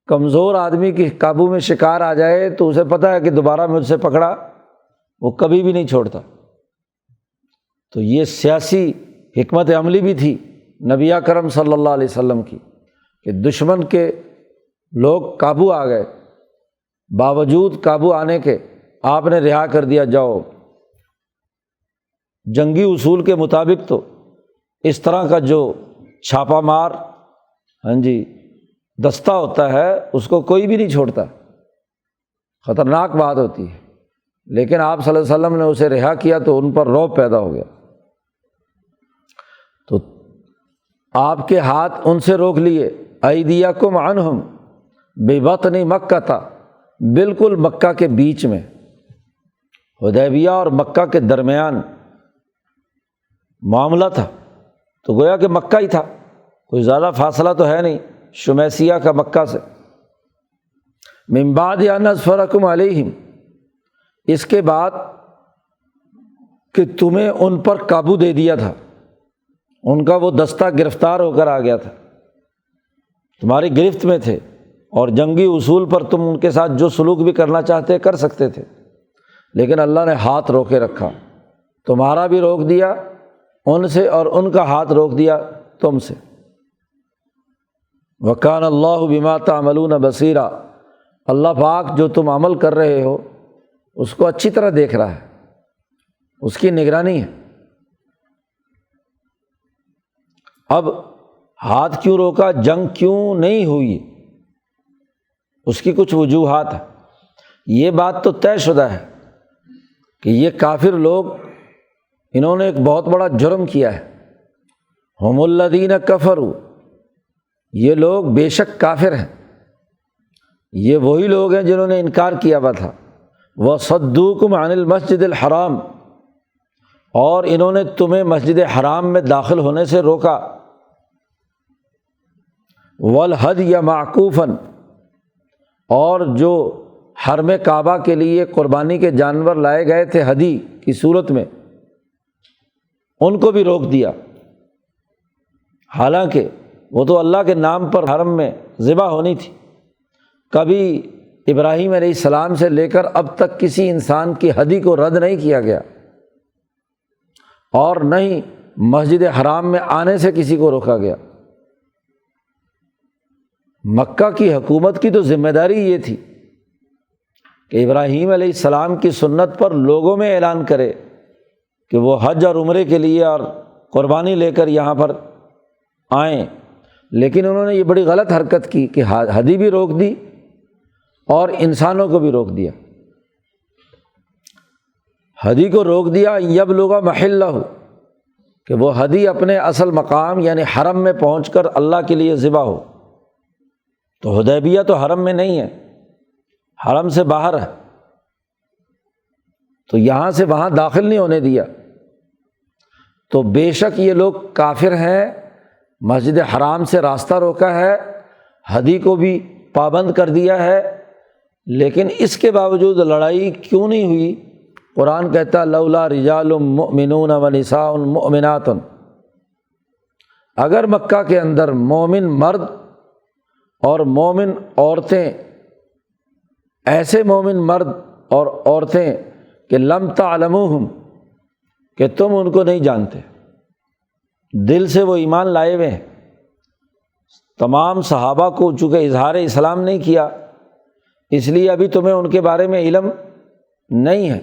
کمزور آدمی کی قابو میں شکار آ جائے تو اسے پتہ ہے کہ دوبارہ مجھ سے پکڑا وہ کبھی بھی نہیں چھوڑتا۔ تو یہ سیاسی حکمت عملی بھی تھی نبی اکرم صلی اللہ علیہ وسلم کی کہ دشمن کے لوگ قابو آ گئے، باوجود قابو آنے کے آپ نے رہا کر دیا، جاؤ۔ جنگی اصول کے مطابق تو اس طرح کا جو چھاپا مار دستہ ہوتا ہے اس کو کوئی بھی نہیں چھوڑتا، خطرناک بات ہوتی ہے، لیکن آپ صلی اللہ علیہ وسلم نے اسے رہا کیا تو ان پر رعب پیدا ہو گیا، تو آپ کے ہاتھ ان سے روک لیے۔ ایدیکم عنہم ببطن مکہ تھا، بالکل مکہ کے بیچ میں، حدیبیہ اور مکہ کے درمیان معاملہ تھا، تو گویا کہ مکہ ہی تھا، کوئی زیادہ فاصلہ تو ہے نہیں شمیسیہ کا مکہ سے۔ من بعد ان اظفرکم علیہم، اس کے بعد کہ تمہیں ان پر قابو دے دیا تھا، ان کا وہ دستہ گرفتار ہو کر آ گیا تھا، تمہاری گرفت میں تھے، اور جنگی اصول پر تم ان کے ساتھ جو سلوک بھی کرنا چاہتے کر سکتے تھے، لیکن اللہ نے ہاتھ روکے رکھا، تمہارا بھی روک دیا ان سے اور ان کا ہاتھ روک دیا تم سے۔ وَكَانَ اللَّهُ بِمَا تَعْمَلُونَ بَصِيرًا، اللہ پاک جو تم عمل کر رہے ہو اس کو اچھی طرح دیکھ رہا ہے، اس کی نگرانی ہے۔ اب ہاتھ کیوں روکا، جنگ کیوں نہیں ہوئی، اس کی کچھ وجوہات ہیں۔ یہ بات تو طے شدہ ہے کہ یہ کافر لوگ، انہوں نے ایک بہت بڑا جرم کیا ہے، ہم الذین کفروا، یہ لوگ بے شک کافر ہیں، یہ وہی لوگ ہیں جنہوں نے انکار کیا ہوا تھا، وصدوکم عن المسجد الحرام، اور انہوں نے تمہیں مسجد حرام میں داخل ہونے سے روکا، والہدی معکوفا، اور جو حرم کعبہ کے لیے قربانی کے جانور لائے گئے تھے ہدی کی صورت میں، ان کو بھی روک دیا، حالانکہ وہ تو اللہ کے نام پر حرم میں ذبح ہونی تھی۔ کبھی ابراہیم علیہ السلام سے لے کر اب تک کسی انسان کی ہدی کو رد نہیں کیا گیا، اور نہ ہی مسجد حرام میں آنے سے کسی کو روکا گیا۔ مکہ کی حکومت کی تو ذمہ داری یہ تھی کہ ابراہیم علیہ السلام کی سنت پر لوگوں میں اعلان کرے کہ وہ حج اور عمرے کے لیے اور قربانی لے کر یہاں پر آئیں، لیکن انہوں نے یہ بڑی غلط حرکت کی کہ ہدی بھی روک دی اور انسانوں کو بھی روک دیا۔ ہدی کو روک دیا، یبلغ محلہ، کہ وہ ہدی اپنے اصل مقام یعنی حرم میں پہنچ کر اللہ کے لیے ذبح ہو۔ تو حدیبیہ تو حرم میں نہیں ہے، حرم سے باہر ہے، تو یہاں سے وہاں داخل نہیں ہونے دیا۔ تو بے شک یہ لوگ کافر ہیں، مسجد حرام سے راستہ روکا ہے، ہدی کو بھی پابند کر دیا ہے، لیکن اس کے باوجود لڑائی کیوں نہیں ہوئی؟ قرآن کہتا ہے لولا رجال مؤمنون ونساء مؤمنات، اگر مکہ کے اندر مومن مرد اور مومن عورتیں، ایسے مومن مرد اور عورتیں کہ لم تعلموہم، کہ تم ان کو نہیں جانتے، دل سے وہ ایمان لائے ہوئے ہیں، تمام صحابہ کو چونکہ اظہار اسلام نہیں کیا اس لیے ابھی تمہیں ان کے بارے میں علم نہیں ہے۔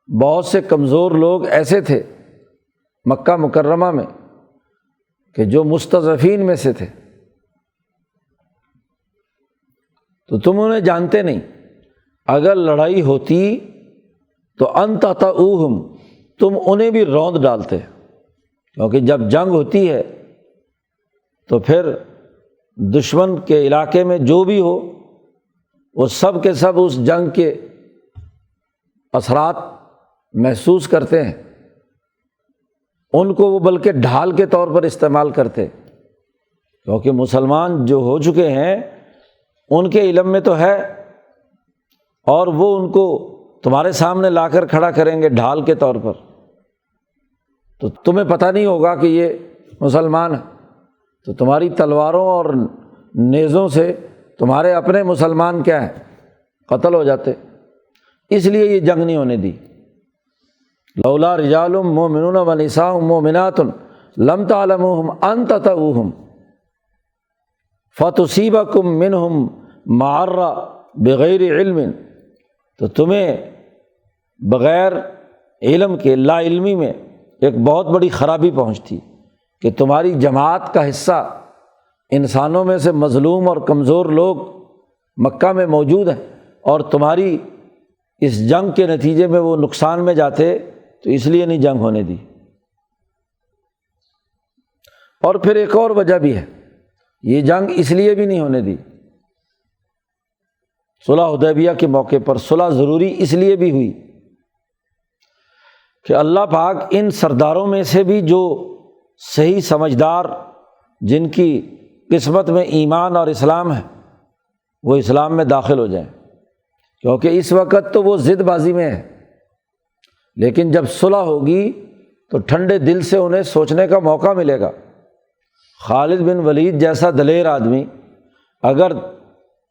بہت سے کمزور لوگ ایسے تھے مکہ مکرمہ میں کہ جو مستضعفین میں سے تھے، تو تم انہیں جانتے نہیں، اگر لڑائی ہوتی تو انت تطؤہم، تم انہیں بھی روند ڈالتے، کیونکہ جب جنگ ہوتی ہے تو پھر دشمن کے علاقے میں جو بھی ہو وہ سب کے سب اس جنگ کے اثرات محسوس کرتے ہیں، ان کو وہ بلکہ ڈھال کے طور پر استعمال کرتے، کیونکہ مسلمان جو ہو چکے ہیں ان کے علم میں تو ہے، اور وہ ان کو تمہارے سامنے لا کر کھڑا کریں گے ڈھال کے طور پر، تو تمہیں پتہ نہیں ہوگا کہ یہ مسلمان ہے، تو تمہاری تلواروں اور نیزوں سے تمہارے اپنے مسلمان کیا ہیں، قتل ہو جاتے۔ اس لیے یہ جنگ نہیں ہونے دی۔ لولا رجال مؤمنون ونساء مؤمنات لم تعلموهم ان تطؤوهم فتصیبکم منہم معرہ بغیر علم، تو تمہیں بغیر علم کے، لا علمی میں ایک بہت بڑی خرابی پہنچتی کہ تمہاری جماعت کا حصہ انسانوں میں سے مظلوم اور کمزور لوگ مکہ میں موجود ہیں، اور تمہاری اس جنگ کے نتیجے میں وہ نقصان میں جاتے، تو اس لیے نہیں جنگ ہونے دی۔ اور پھر ایک اور وجہ بھی ہے، یہ جنگ اس لیے بھی نہیں ہونے دی، صلح حدیبیہ کے موقع پر صلح ضروری اس لیے بھی ہوئی کہ اللہ پاک ان سرداروں میں سے بھی جو صحیح سمجھدار، جن کی قسمت میں ایمان اور اسلام ہے، وہ اسلام میں داخل ہو جائیں، کیونکہ اس وقت تو وہ ضد بازی میں ہے، لیکن جب صلح ہوگی تو ٹھنڈے دل سے انہیں سوچنے کا موقع ملے گا۔ خالد بن ولید جیسا دلیر آدمی اگر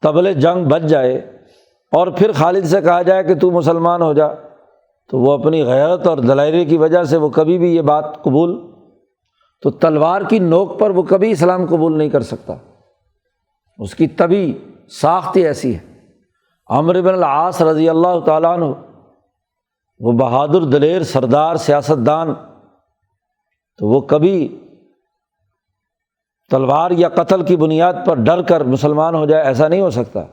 طبل جنگ بج جائے اور پھر خالد سے کہا جائے کہ تو مسلمان ہو جا، تو وہ اپنی غیرت اور دلیری کی وجہ سے وہ کبھی بھی یہ بات قبول، تو تلوار کی نوک پر وہ کبھی اسلام قبول نہیں کر سکتا، اس کی طبی ساخت ہی ایسی ہے۔ عمرو بن العاص رضی اللہ تعالیٰ عنہ، وہ بہادر دلیر سردار سیاستدان، تو وہ کبھی تلوار یا قتل کی بنیاد پر ڈر کر مسلمان ہو جائے، ایسا نہیں ہو سکتا۔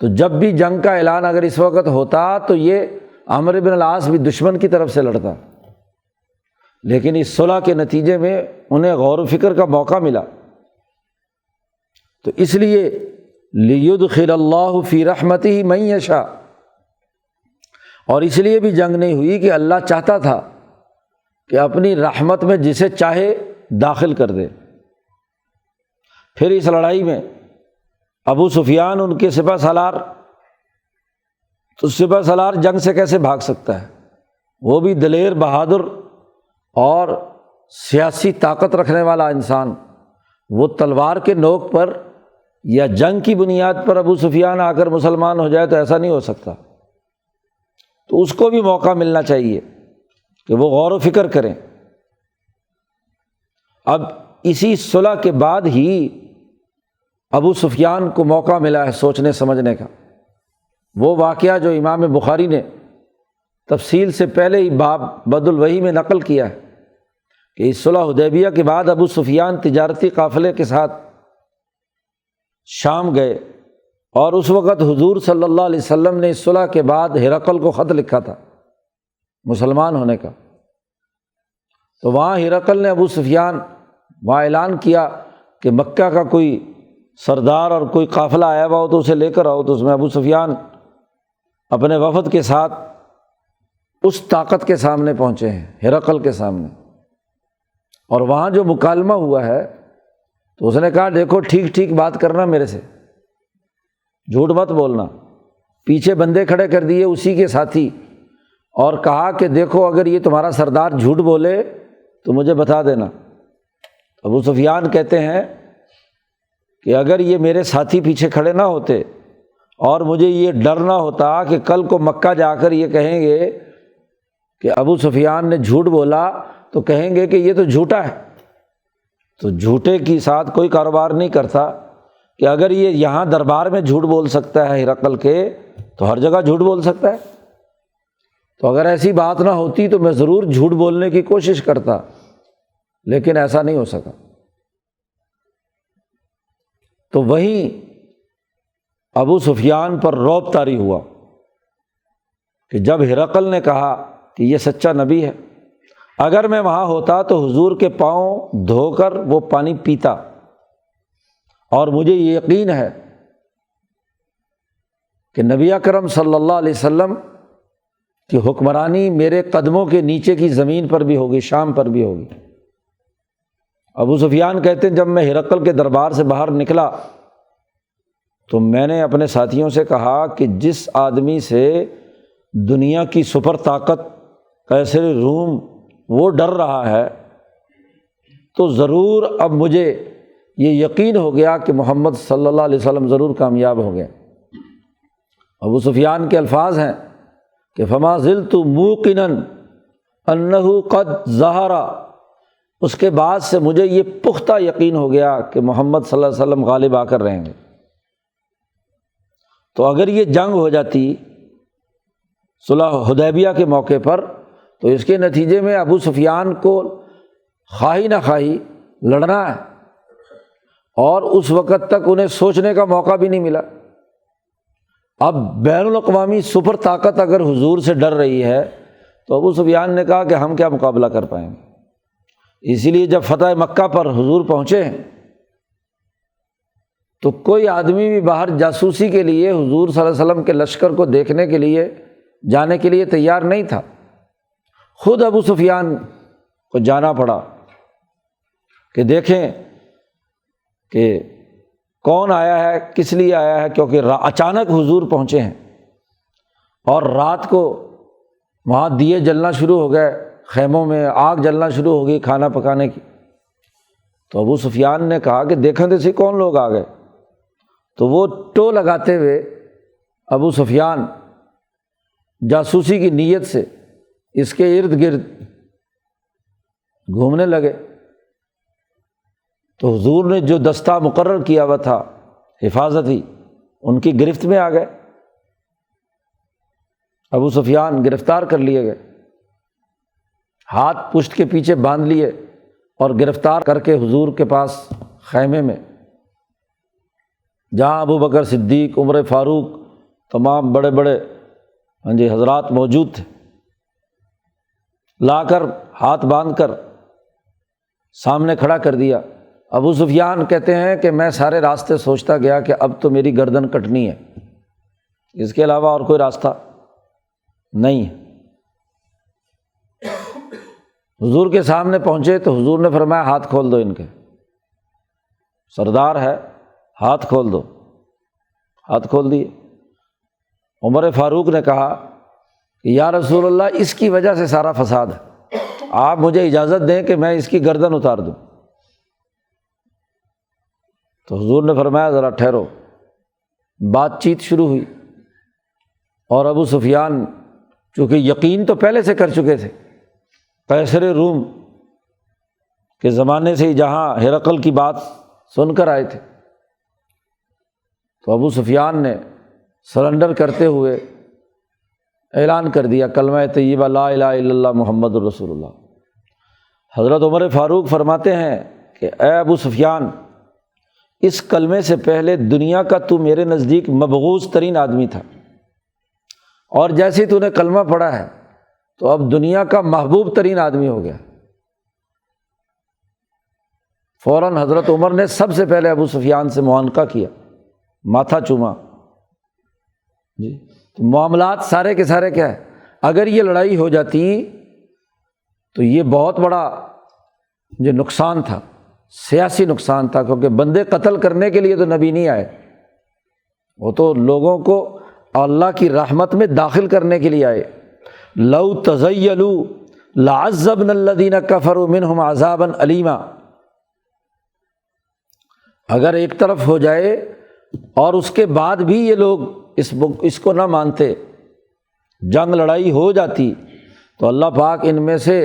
تو جب بھی جنگ کا اعلان اگر اس وقت ہوتا تو یہ عمرو بن العاص بھی دشمن کی طرف سے لڑتا، لیکن اس صلح کے نتیجے میں انہیں غور و فکر کا موقع ملا۔ تو اس لیے لیدخل اللہ فی رحمتہ من یشاء، اور اس لیے بھی جنگ نہیں ہوئی کہ اللہ چاہتا تھا کہ اپنی رحمت میں جسے چاہے داخل کر دے۔ پھر اس لڑائی میں ابو سفیان ان کے سپہ سالار، تو سپہ سالار جنگ سے کیسے بھاگ سکتا ہے؟ وہ بھی دلیر بہادر اور سیاسی طاقت رکھنے والا انسان، وہ تلوار کے نوک پر یا جنگ کی بنیاد پر ابو سفیان آ کر مسلمان ہو جائے تو ایسا نہیں ہو سکتا۔ تو اس کو بھی موقع ملنا چاہیے کہ وہ غور و فکر کریں۔ اب اسی صلح کے بعد ہی ابو سفیان کو موقع ملا ہے سوچنے سمجھنے کا۔ وہ واقعہ جو امام بخاری نے تفصیل سے پہلے ہی باب بدء الوحی میں نقل کیا ہے کہ اس صلح حدیبیہ کے بعد ابو سفیان تجارتی قافلے کے ساتھ شام گئے، اور اس وقت حضور صلی اللہ علیہ وسلم نے اس صلح کے بعد ہرقل کو خط لکھا تھا مسلمان ہونے کا۔ تو وہاں ہرقل نے ابو سفیان وہاں اعلان کیا کہ مکہ کا کوئی سردار اور کوئی قافلہ آیا ہوا ہو تو اسے لے کر آؤ۔ تو اس میں ابو سفیان اپنے وفد کے ساتھ اس طاقت کے سامنے پہنچے ہیں، ہرقل کے سامنے، اور وہاں جو مکالمہ ہوا ہے تو اس نے کہا دیکھو ٹھیک ٹھیک بات کرنا، میرے سے جھوٹ مت بولنا۔ پیچھے بندے کھڑے کر دیے اسی کے ساتھی، اور کہا کہ دیکھو اگر یہ تمہارا سردار جھوٹ بولے تو مجھے بتا دینا۔ ابو سفیان کہتے ہیں کہ اگر یہ میرے ساتھی پیچھے کھڑے نہ ہوتے اور مجھے یہ ڈر نہ ہوتا کہ کل کو مکہ جا کر یہ کہیں گے کہ ابو سفیان نے جھوٹ بولا، تو کہیں گے کہ یہ تو جھوٹا ہے، تو جھوٹے کی ساتھ کوئی کاروبار نہیں کرتا، کہ اگر یہ یہاں دربار میں جھوٹ بول سکتا ہے ہرقل کے، تو ہر جگہ جھوٹ بول سکتا ہے۔ تو اگر ایسی بات نہ ہوتی تو میں ضرور جھوٹ بولنے کی کوشش کرتا، لیکن ایسا نہیں ہو سکا۔ تو وہیں ابو سفیان پر رعب طاری ہوا کہ جب ہرقل نے کہا کہ یہ سچا نبی ہے، اگر میں وہاں ہوتا تو حضور کے پاؤں دھو کر وہ پانی پیتا، اور مجھے یہ یقین ہے کہ نبی اکرم صلی اللہ علیہ وسلم کی حکمرانی میرے قدموں کے نیچے کی زمین پر بھی ہوگی، شام پر بھی ہوگی۔ ابو سفیان کہتے ہیں جب میں ہرقل کے دربار سے باہر نکلا تو میں نے اپنے ساتھیوں سے کہا کہ جس آدمی سے دنیا کی سپر طاقت قیصر روم وہ ڈر رہا ہے، تو ضرور اب مجھے یہ یقین ہو گیا کہ محمد صلی اللہ علیہ وسلم ضرور کامیاب ہو گئے۔ ابو سفیان کے الفاظ ہیں کہ فما زلت موقنا انہ قد ظہر، اس کے بعد سے مجھے یہ پختہ یقین ہو گیا کہ محمد صلی اللہ علیہ وسلم غالب آ کر رہیں گے۔ تو اگر یہ جنگ ہو جاتی صلح حدیبیہ کے موقع پر تو اس کے نتیجے میں ابو سفیان کو خواہی نہ خواہی لڑنا ہے، اور اس وقت تک انہیں سوچنے کا موقع بھی نہیں ملا۔ اب بین الاقوامی سپر طاقت اگر حضور سے ڈر رہی ہے تو ابو سفیان نے کہا کہ ہم کیا مقابلہ کر پائیں گے۔ اسی لیے جب فتح مکہ پر حضور پہنچے تو کوئی آدمی بھی باہر جاسوسی کے لیے حضور صلی اللہ علیہ وسلم کے لشکر کو دیکھنے کے لیے جانے کے لیے تیار نہیں تھا۔ خود ابو سفیان کو جانا پڑا کہ دیکھیں کہ کون آیا ہے، کس لیے آیا ہے، کیونکہ اچانک حضور پہنچے ہیں اور رات کو وہاں دیے جلنا شروع ہو گئے، خیموں میں آگ جلنا شروع ہو گئی کھانا پکانے کی۔ تو ابو سفیان نے کہا کہ دیکھیں تو سی کون لوگ آ گئے۔ تو وہ ٹو لگاتے ہوئے ابو سفیان جاسوسی کی نیت سے اس کے ارد گرد گھومنے لگے۔ تو حضور نے جو دستہ مقرر کیا ہوا تھا حفاظتی، ان کی گرفت میں آ گئے، ابو سفیان گرفتار کر لیے گئے، ہاتھ پشت کے پیچھے باندھ لیے اور گرفتار کر کے حضور کے پاس خیمے میں، جہاں ابو بکر صدیق، عمر فاروق، تمام بڑے بڑے حضرات موجود تھے، لا کر ہاتھ باندھ کر سامنے کھڑا کر دیا۔ ابو سفیان کہتے ہیں کہ میں سارے راستے سوچتا گیا کہ اب تو میری گردن کٹنی ہے، اس کے علاوہ اور کوئی راستہ نہیں ہے۔ حضور کے سامنے پہنچے تو حضور نے فرمایا ہاتھ کھول دو، ان کے سردار ہے، ہاتھ کھول دو۔ ہاتھ کھول دیے۔ عمر فاروق نے کہا کہ یا رسول اللہ اس کی وجہ سے سارا فساد ہے، آپ مجھے اجازت دیں کہ میں اس کی گردن اتار دوں۔ تو حضور نے فرمایا ذرا ٹھہرو۔ بات چیت شروع ہوئی اور ابو سفیان چونکہ یقین تو پہلے سے کر چکے تھے، قیصر روم کے زمانے سے ہی جہاں ہرقل کی بات سن کر آئے تھے، تو ابو سفیان نے سرنڈر کرتے ہوئے اعلان کر دیا کلمہ طیبہ لا الہ الا اللہ محمد الرسول اللہ۔ حضرت عمر فاروق فرماتے ہیں کہ اے ابو سفیان، اس کلمے سے پہلے دنیا کا تو میرے نزدیک مبغوض ترین آدمی تھا، اور جیسے ہی تو نے کلمہ پڑھا ہے تو اب دنیا کا محبوب ترین آدمی ہو گیا۔ فوراً حضرت عمر نے سب سے پہلے ابو سفیان سے معانقہ کیا، ماتھا چوما۔ جی تو معاملات سارے کے سارے کیا ہے، اگر یہ لڑائی ہو جاتی تو یہ بہت بڑا جو نقصان تھا، سیاسی نقصان تھا، کیونکہ بندے قتل کرنے کے لیے تو نبی نہیں آئے، وہ تو لوگوں کو اللہ کی رحمت میں داخل کرنے کے لیے آئے۔ لو تزیلوا لعذبنا الذین کفروا منہم عذابا علیما۔ اگر ایک طرف ہو جائے اور اس کے بعد بھی یہ لوگ اس کو نہ مانتے، جنگ لڑائی ہو جاتی، تو اللہ پاک ان میں سے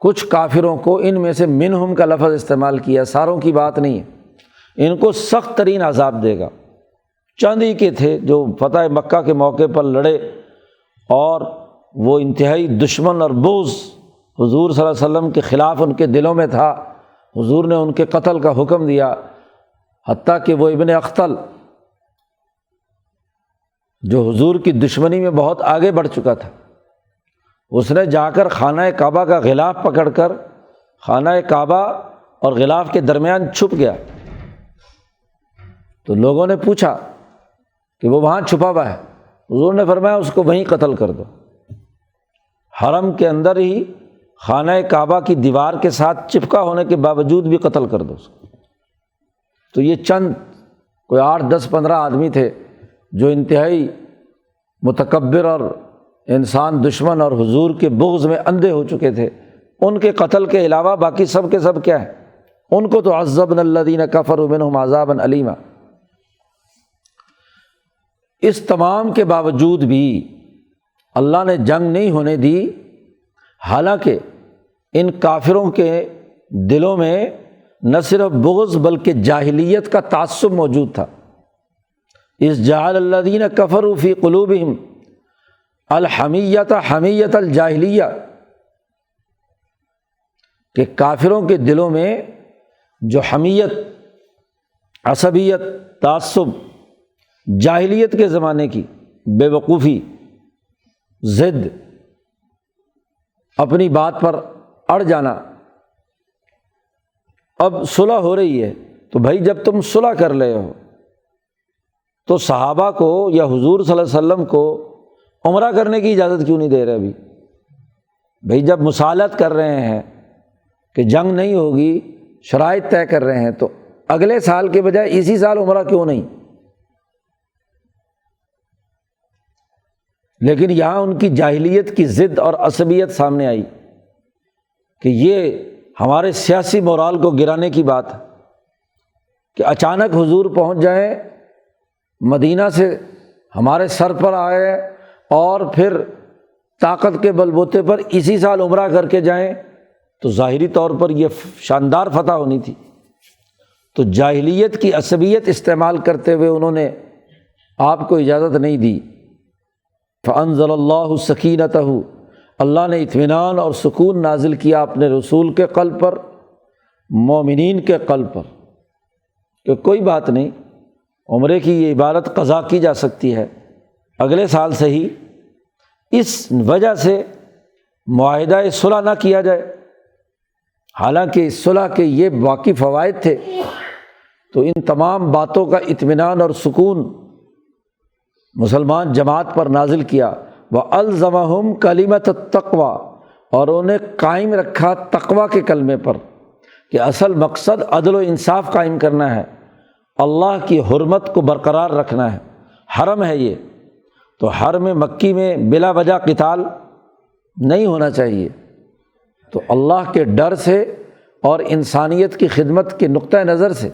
کچھ کافروں کو، ان میں سے منہم کا لفظ استعمال کیا، ساروں کی بات نہیں ہے، ان کو سخت ترین عذاب دے گا۔ چند ہی کے تھے جو فتح مکہ کے موقع پر لڑے، اور وہ انتہائی دشمن اور بغض حضور صلی اللہ علیہ وسلم کے خلاف ان کے دلوں میں تھا۔ حضور نے ان کے قتل کا حکم دیا، حتیٰ کہ وہ ابن اختل جو حضور کی دشمنی میں بہت آگے بڑھ چکا تھا، اس نے جا کر خانہ کعبہ کا غلاف پکڑ کر خانہ کعبہ اور غلاف کے درمیان چھپ گیا۔ تو لوگوں نے پوچھا کہ وہ وہاں چھپا ہوا ہے، حضور نے فرمایا اس کو وہیں قتل کر دو، حرم کے اندر ہی خانہ کعبہ کی دیوار کے ساتھ چپکا ہونے کے باوجود بھی قتل کر دو اس کو۔ تو یہ چند کوئی 8 10 15 آدمی تھے جو انتہائی متکبر اور انسان دشمن اور حضور کے بغض میں اندھے ہو چکے تھے، ان کے قتل کے علاوہ باقی سب کے سب کیا ہے، ان کو تو عذبنا الذین کفروا منہم عذابا علیما۔ اس تمام کے باوجود بھی اللہ نے جنگ نہیں ہونے دی، حالانکہ ان کافروں کے دلوں میں نہ صرف بغض بلکہ جاہلیت کا تعصب موجود تھا۔ اذ جعل الذین کفروا فی قلوبہم الحمیۃ حمیۃ الجاہلیہ، کہ کافروں کے دلوں میں جو حمیت، عصبیت، تعصب، جاہلیت کے زمانے کی بے وقوفی، ضد، اپنی بات پر اڑ جانا۔ اب صلح ہو رہی ہے تو بھائی جب تم صلح کر رہے ہو تو صحابہ کو یا حضور صلی اللہ علیہ وسلم کو عمرہ کرنے کی اجازت کیوں نہیں دے رہے ابھی؟ بھائی جب مصالحت کر رہے ہیں کہ جنگ نہیں ہوگی، شرائط طے کر رہے ہیں، تو اگلے سال کے بجائے اسی سال عمرہ کیوں نہیں؟ لیکن یہاں ان کی جاہلیت کی ضد اور عصبیت سامنے آئی کہ یہ ہمارے سیاسی مورال کو گرانے کی بات ہے کہ اچانک حضور پہنچ جائیں، مدینہ سے ہمارے سر پر آئے اور پھر طاقت کے بل بوتے پر اسی سال عمرہ کر کے جائیں، تو ظاہری طور پر یہ شاندار فتح ہونی تھی۔ تو جاہلیت کی عصبیت استعمال کرتے ہوئے انہوں نے آپ کو اجازت نہیں دی۔ فانزل اللہ سکینتہ، اللہ نے اطمینان اور سکون نازل کیا اپنے رسول کے قلب پر، مومنین کے قلب پر، کہ کوئی بات نہیں، عمرے کی یہ عبادت قضا کی جا سکتی ہے اگلے سال سے ہی، اس وجہ سے معاہدہ صلح نہ کیا جائے۔ حالانکہ اس صلح کے یہ باقی فوائد تھے، تو ان تمام باتوں کا اطمینان اور سکون مسلمان جماعت پر نازل کیا۔ وَأَلْزَمَهُمْ كَلِمَةَ التَّقْوَىٰ، اور انہیں قائم رکھا تقویٰ کے کلمے پر، کہ اصل مقصد عدل و انصاف قائم کرنا ہے، اللہ کی حرمت کو برقرار رکھنا ہے۔ حرم ہے یہ، تو حرم مکی میں بلا وجہ قتال نہیں ہونا چاہیے۔ تو اللہ کے ڈر سے اور انسانیت کی خدمت کے نقطہ نظر سے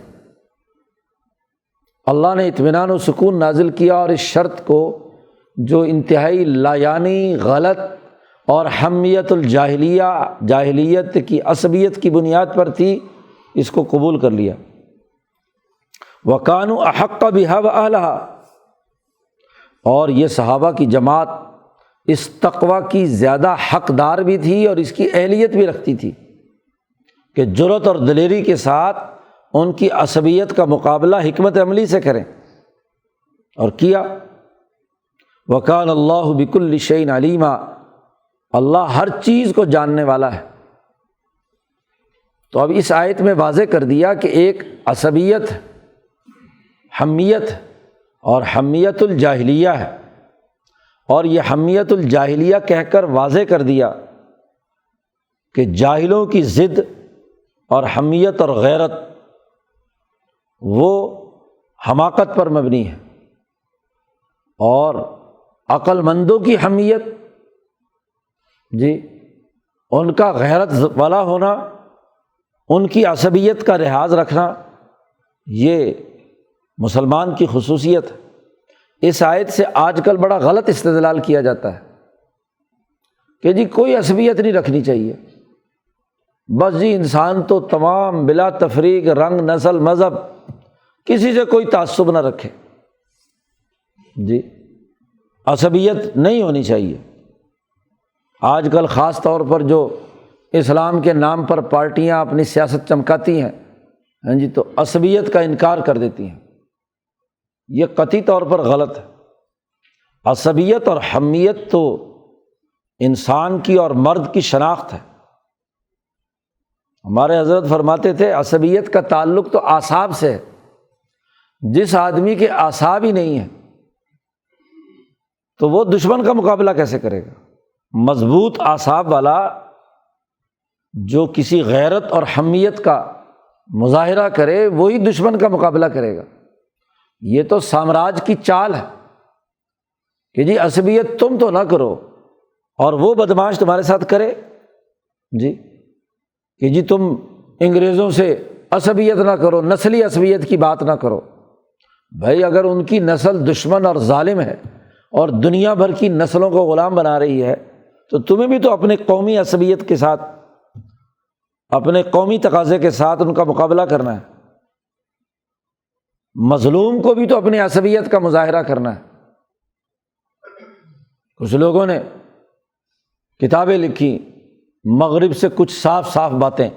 اللہ نے اطمینان و سکون نازل کیا، اور اس شرط کو جو انتہائی لایعنی، غلط اور حمیت الجاہلیہ، جاہلیت کی عصبیت کی بنیاد پر تھی، اس کو قبول کر لیا۔ وَكَانُوا أَحَقَّ بِهَا وَأَهْلَهَا، اور یہ صحابہ کی جماعت اس تقویٰ کی زیادہ حقدار بھی تھی اور اس کی اہلیت بھی رکھتی تھی کہ جرأت اور دلیری کے ساتھ ان کی عصبیت کا مقابلہ حکمت عملی سے کریں، اور کیا۔ وَكَانَ اللَّهُ بِكُلِّ شَيْءٍ عَلِيمًا، اللہ ہر چیز کو جاننے والا ہے۔ تو اب اس آیت میں واضح کر دیا کہ ایک عصبیت، حمیت اور حمیت الجاہلیہ ہے، اور یہ حمیت الجاہلیہ کہہ کر واضح کر دیا کہ جاہلوں کی ضد اور حمیت اور غیرت وہ حماقت پر مبنی ہے، اور عقل مندوں کی حمیت، جی ان کا غیرت والا ہونا، ان کی عصبیت کا لحاظ رکھنا، یہ مسلمان کی خصوصیت ہے۔ اس آیت سے آج کل بڑا غلط استدلال کیا جاتا ہے کہ جی کوئی عصبیت نہیں رکھنی چاہیے، بس جی انسان تو تمام بلا تفریق، رنگ، نسل، مذہب، کسی سے کوئی تعصب نہ رکھے، جی عصبیت نہیں ہونی چاہیے۔ آج کل خاص طور پر جو اسلام کے نام پر پارٹیاں اپنی سیاست چمکاتی ہیں، ہاں جی، تو عصبیت کا انکار کر دیتی ہیں، یہ قطعی طور پر غلط ہے۔ عصبیت اور حمیت تو انسان کی اور مرد کی شناخت ہے۔ ہمارے حضرت فرماتے تھے عصبیت کا تعلق تو اعصاب سے ہے، جس آدمی کے اعصاب ہی نہیں ہیں تو وہ دشمن کا مقابلہ کیسے کرے گا؟ مضبوط اعصاب والا جو کسی غیرت اور حمیت کا مظاہرہ کرے وہی دشمن کا مقابلہ کرے گا۔ یہ تو سامراج کی چال ہے کہ جی عصبیت تم تو نہ کرو اور وہ بدماش تمہارے ساتھ کرے، جی کہ جی تم انگریزوں سے عصبیت نہ کرو، نسلی عصبیت کی بات نہ کرو۔ بھائی اگر ان کی نسل دشمن اور ظالم ہے اور دنیا بھر کی نسلوں کو غلام بنا رہی ہے، تو تمہیں بھی تو اپنے قومی عصبیت کے ساتھ، اپنے قومی تقاضے کے ساتھ ان کا مقابلہ کرنا ہے۔ مظلوم کو بھی تو اپنی عصبیت کا مظاہرہ کرنا ہے۔ کچھ لوگوں نے کتابیں لکھی مغرب سے کچھ صاف صاف باتیں،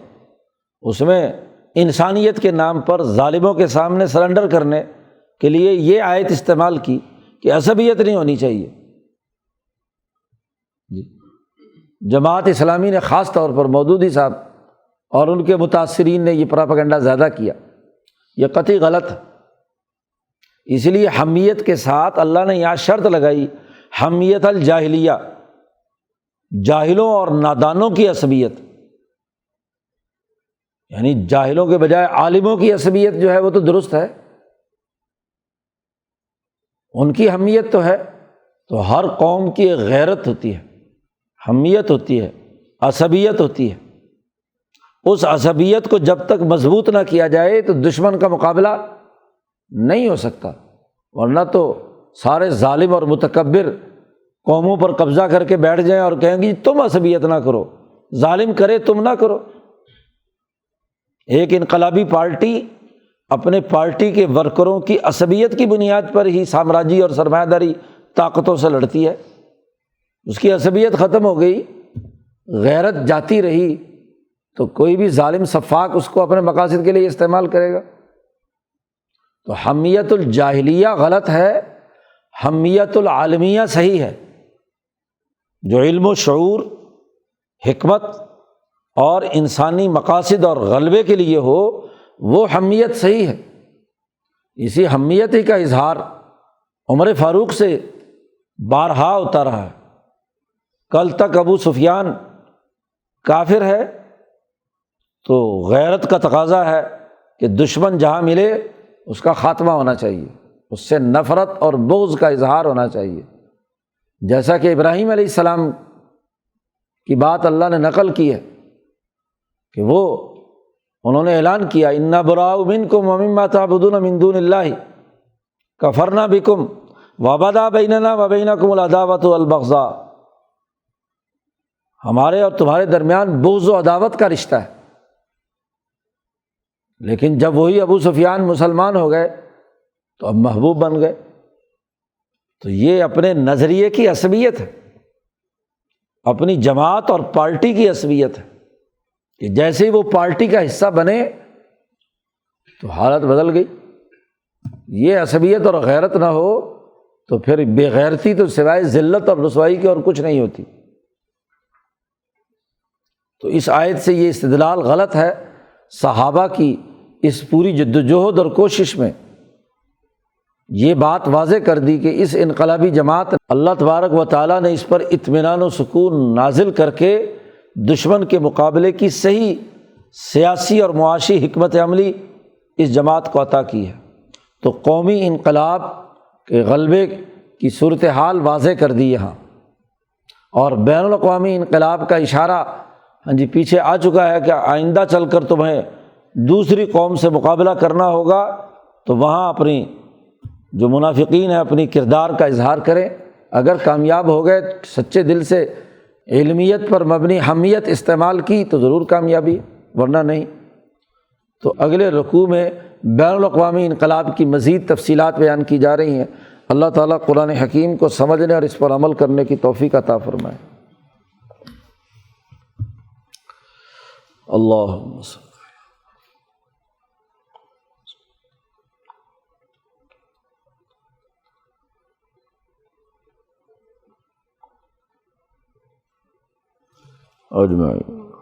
اس میں انسانیت کے نام پر ظالموں کے سامنے سرنڈر کرنے کے لیے یہ آیت استعمال کی کہ عصبیت نہیں ہونی چاہیے۔ جماعت اسلامی نے خاص طور پر مودودی صاحب اور ان کے متاثرین نے یہ پراپیگنڈا زیادہ کیا، یہ قطعی غلط ہے۔ اس لیے حمیت کے ساتھ اللہ نے یہاں شرط لگائی، حمیت الجاہلیہ، جاہلوں اور نادانوں کی عصبیت، یعنی جاہلوں کے بجائے عالموں کی عصبیت جو ہے وہ تو درست ہے، ان کی حمیت تو ہے۔ تو ہر قوم کی ایک غیرت ہوتی ہے، حمیت ہوتی ہے، عصبیت ہوتی ہے۔ اس عصبیت کو جب تک مضبوط نہ کیا جائے تو دشمن کا مقابلہ نہیں ہو سکتا، ورنہ تو سارے ظالم اور متکبر قوموں پر قبضہ کر کے بیٹھ جائیں اور کہیں گے تم عصبیت نہ کرو، ظالم کرے تم نہ کرو۔ ایک انقلابی پارٹی اپنے پارٹی کے ورکروں کی عصبیت کی بنیاد پر ہی سامراجی اور سرمایہ داری طاقتوں سے لڑتی ہے۔ اس کی عصبیت ختم ہو گئی، غیرت جاتی رہی، تو کوئی بھی ظالم سفاک اس کو اپنے مقاصد کے لیے استعمال کرے گا۔ تو حمیت الجاہلیہ غلط ہے، حمیت العالمیہ صحیح ہے۔ جو علم و شعور، حکمت اور انسانی مقاصد اور غلبے کے لیے ہو، وہ حمیت صحیح ہے۔ اسی حمیت ہی کا اظہار عمر فاروق سے بارہا ہوتا رہا ہے۔ کل تک ابو سفیان کافر ہے تو غیرت کا تقاضا ہے کہ دشمن جہاں ملے اس کا خاتمہ ہونا چاہیے، اس سے نفرت اور بغض کا اظہار ہونا چاہیے۔ جیسا کہ ابراہیم علیہ السلام کی بات اللہ نے نقل کی ہے کہ انہوں نے اعلان کیا انا براء منکم ومما تعبدون من دون اللہ کفرنا بکم وبدا بیننا وبینکم العداوۃ والبغضاء، ہمارے اور تمہارے درمیان بغض و عداوت کا رشتہ ہے۔ لیکن جب وہی ابو سفیان مسلمان ہو گئے تو اب محبوب بن گئے۔ تو یہ اپنے نظریے کی عصبیت ہے، اپنی جماعت اور پارٹی کی عصبیت ہے کہ جیسے ہی وہ پارٹی کا حصہ بنے تو حالت بدل گئی۔ یہ عصبیت اور غیرت نہ ہو تو پھر بے غیرتی تو سوائے ذلت اور رسوائی کی اور کچھ نہیں ہوتی۔ تو اس آیت سے یہ استدلال غلط ہے۔ صحابہ کی اس پوری جدوجہد اور کوشش میں یہ بات واضح کر دی کہ اس انقلابی جماعت اللہ تبارک و تعالیٰ نے اس پر اطمینان و سکون نازل کر کے دشمن کے مقابلے کی صحیح سیاسی اور معاشی حکمت عملی اس جماعت کو عطا کی ہے۔ تو قومی انقلاب کے غلبے کی صورتحال واضح کر دی یہاں، اور بین الاقوامی انقلاب کا اشارہ پیچھے آ چکا ہے کہ آئندہ چل کر تمہیں دوسری قوم سے مقابلہ کرنا ہوگا تو وہاں اپنی جو منافقین ہیں اپنی کردار کا اظہار کریں۔ اگر کامیاب ہو گئے، سچے دل سے علمیت پر مبنی حمیت استعمال کی تو ضرور کامیابی، ورنہ نہیں۔ تو اگلے رکوع میں بین الاقوامی انقلاب کی مزید تفصیلات بیان کی جا رہی ہیں۔ اللہ تعالیٰ قرآن حکیم کو سمجھنے اور اس پر عمل کرنے کی توفیق عطا فرمائے۔ اللہم صل اجمعین۔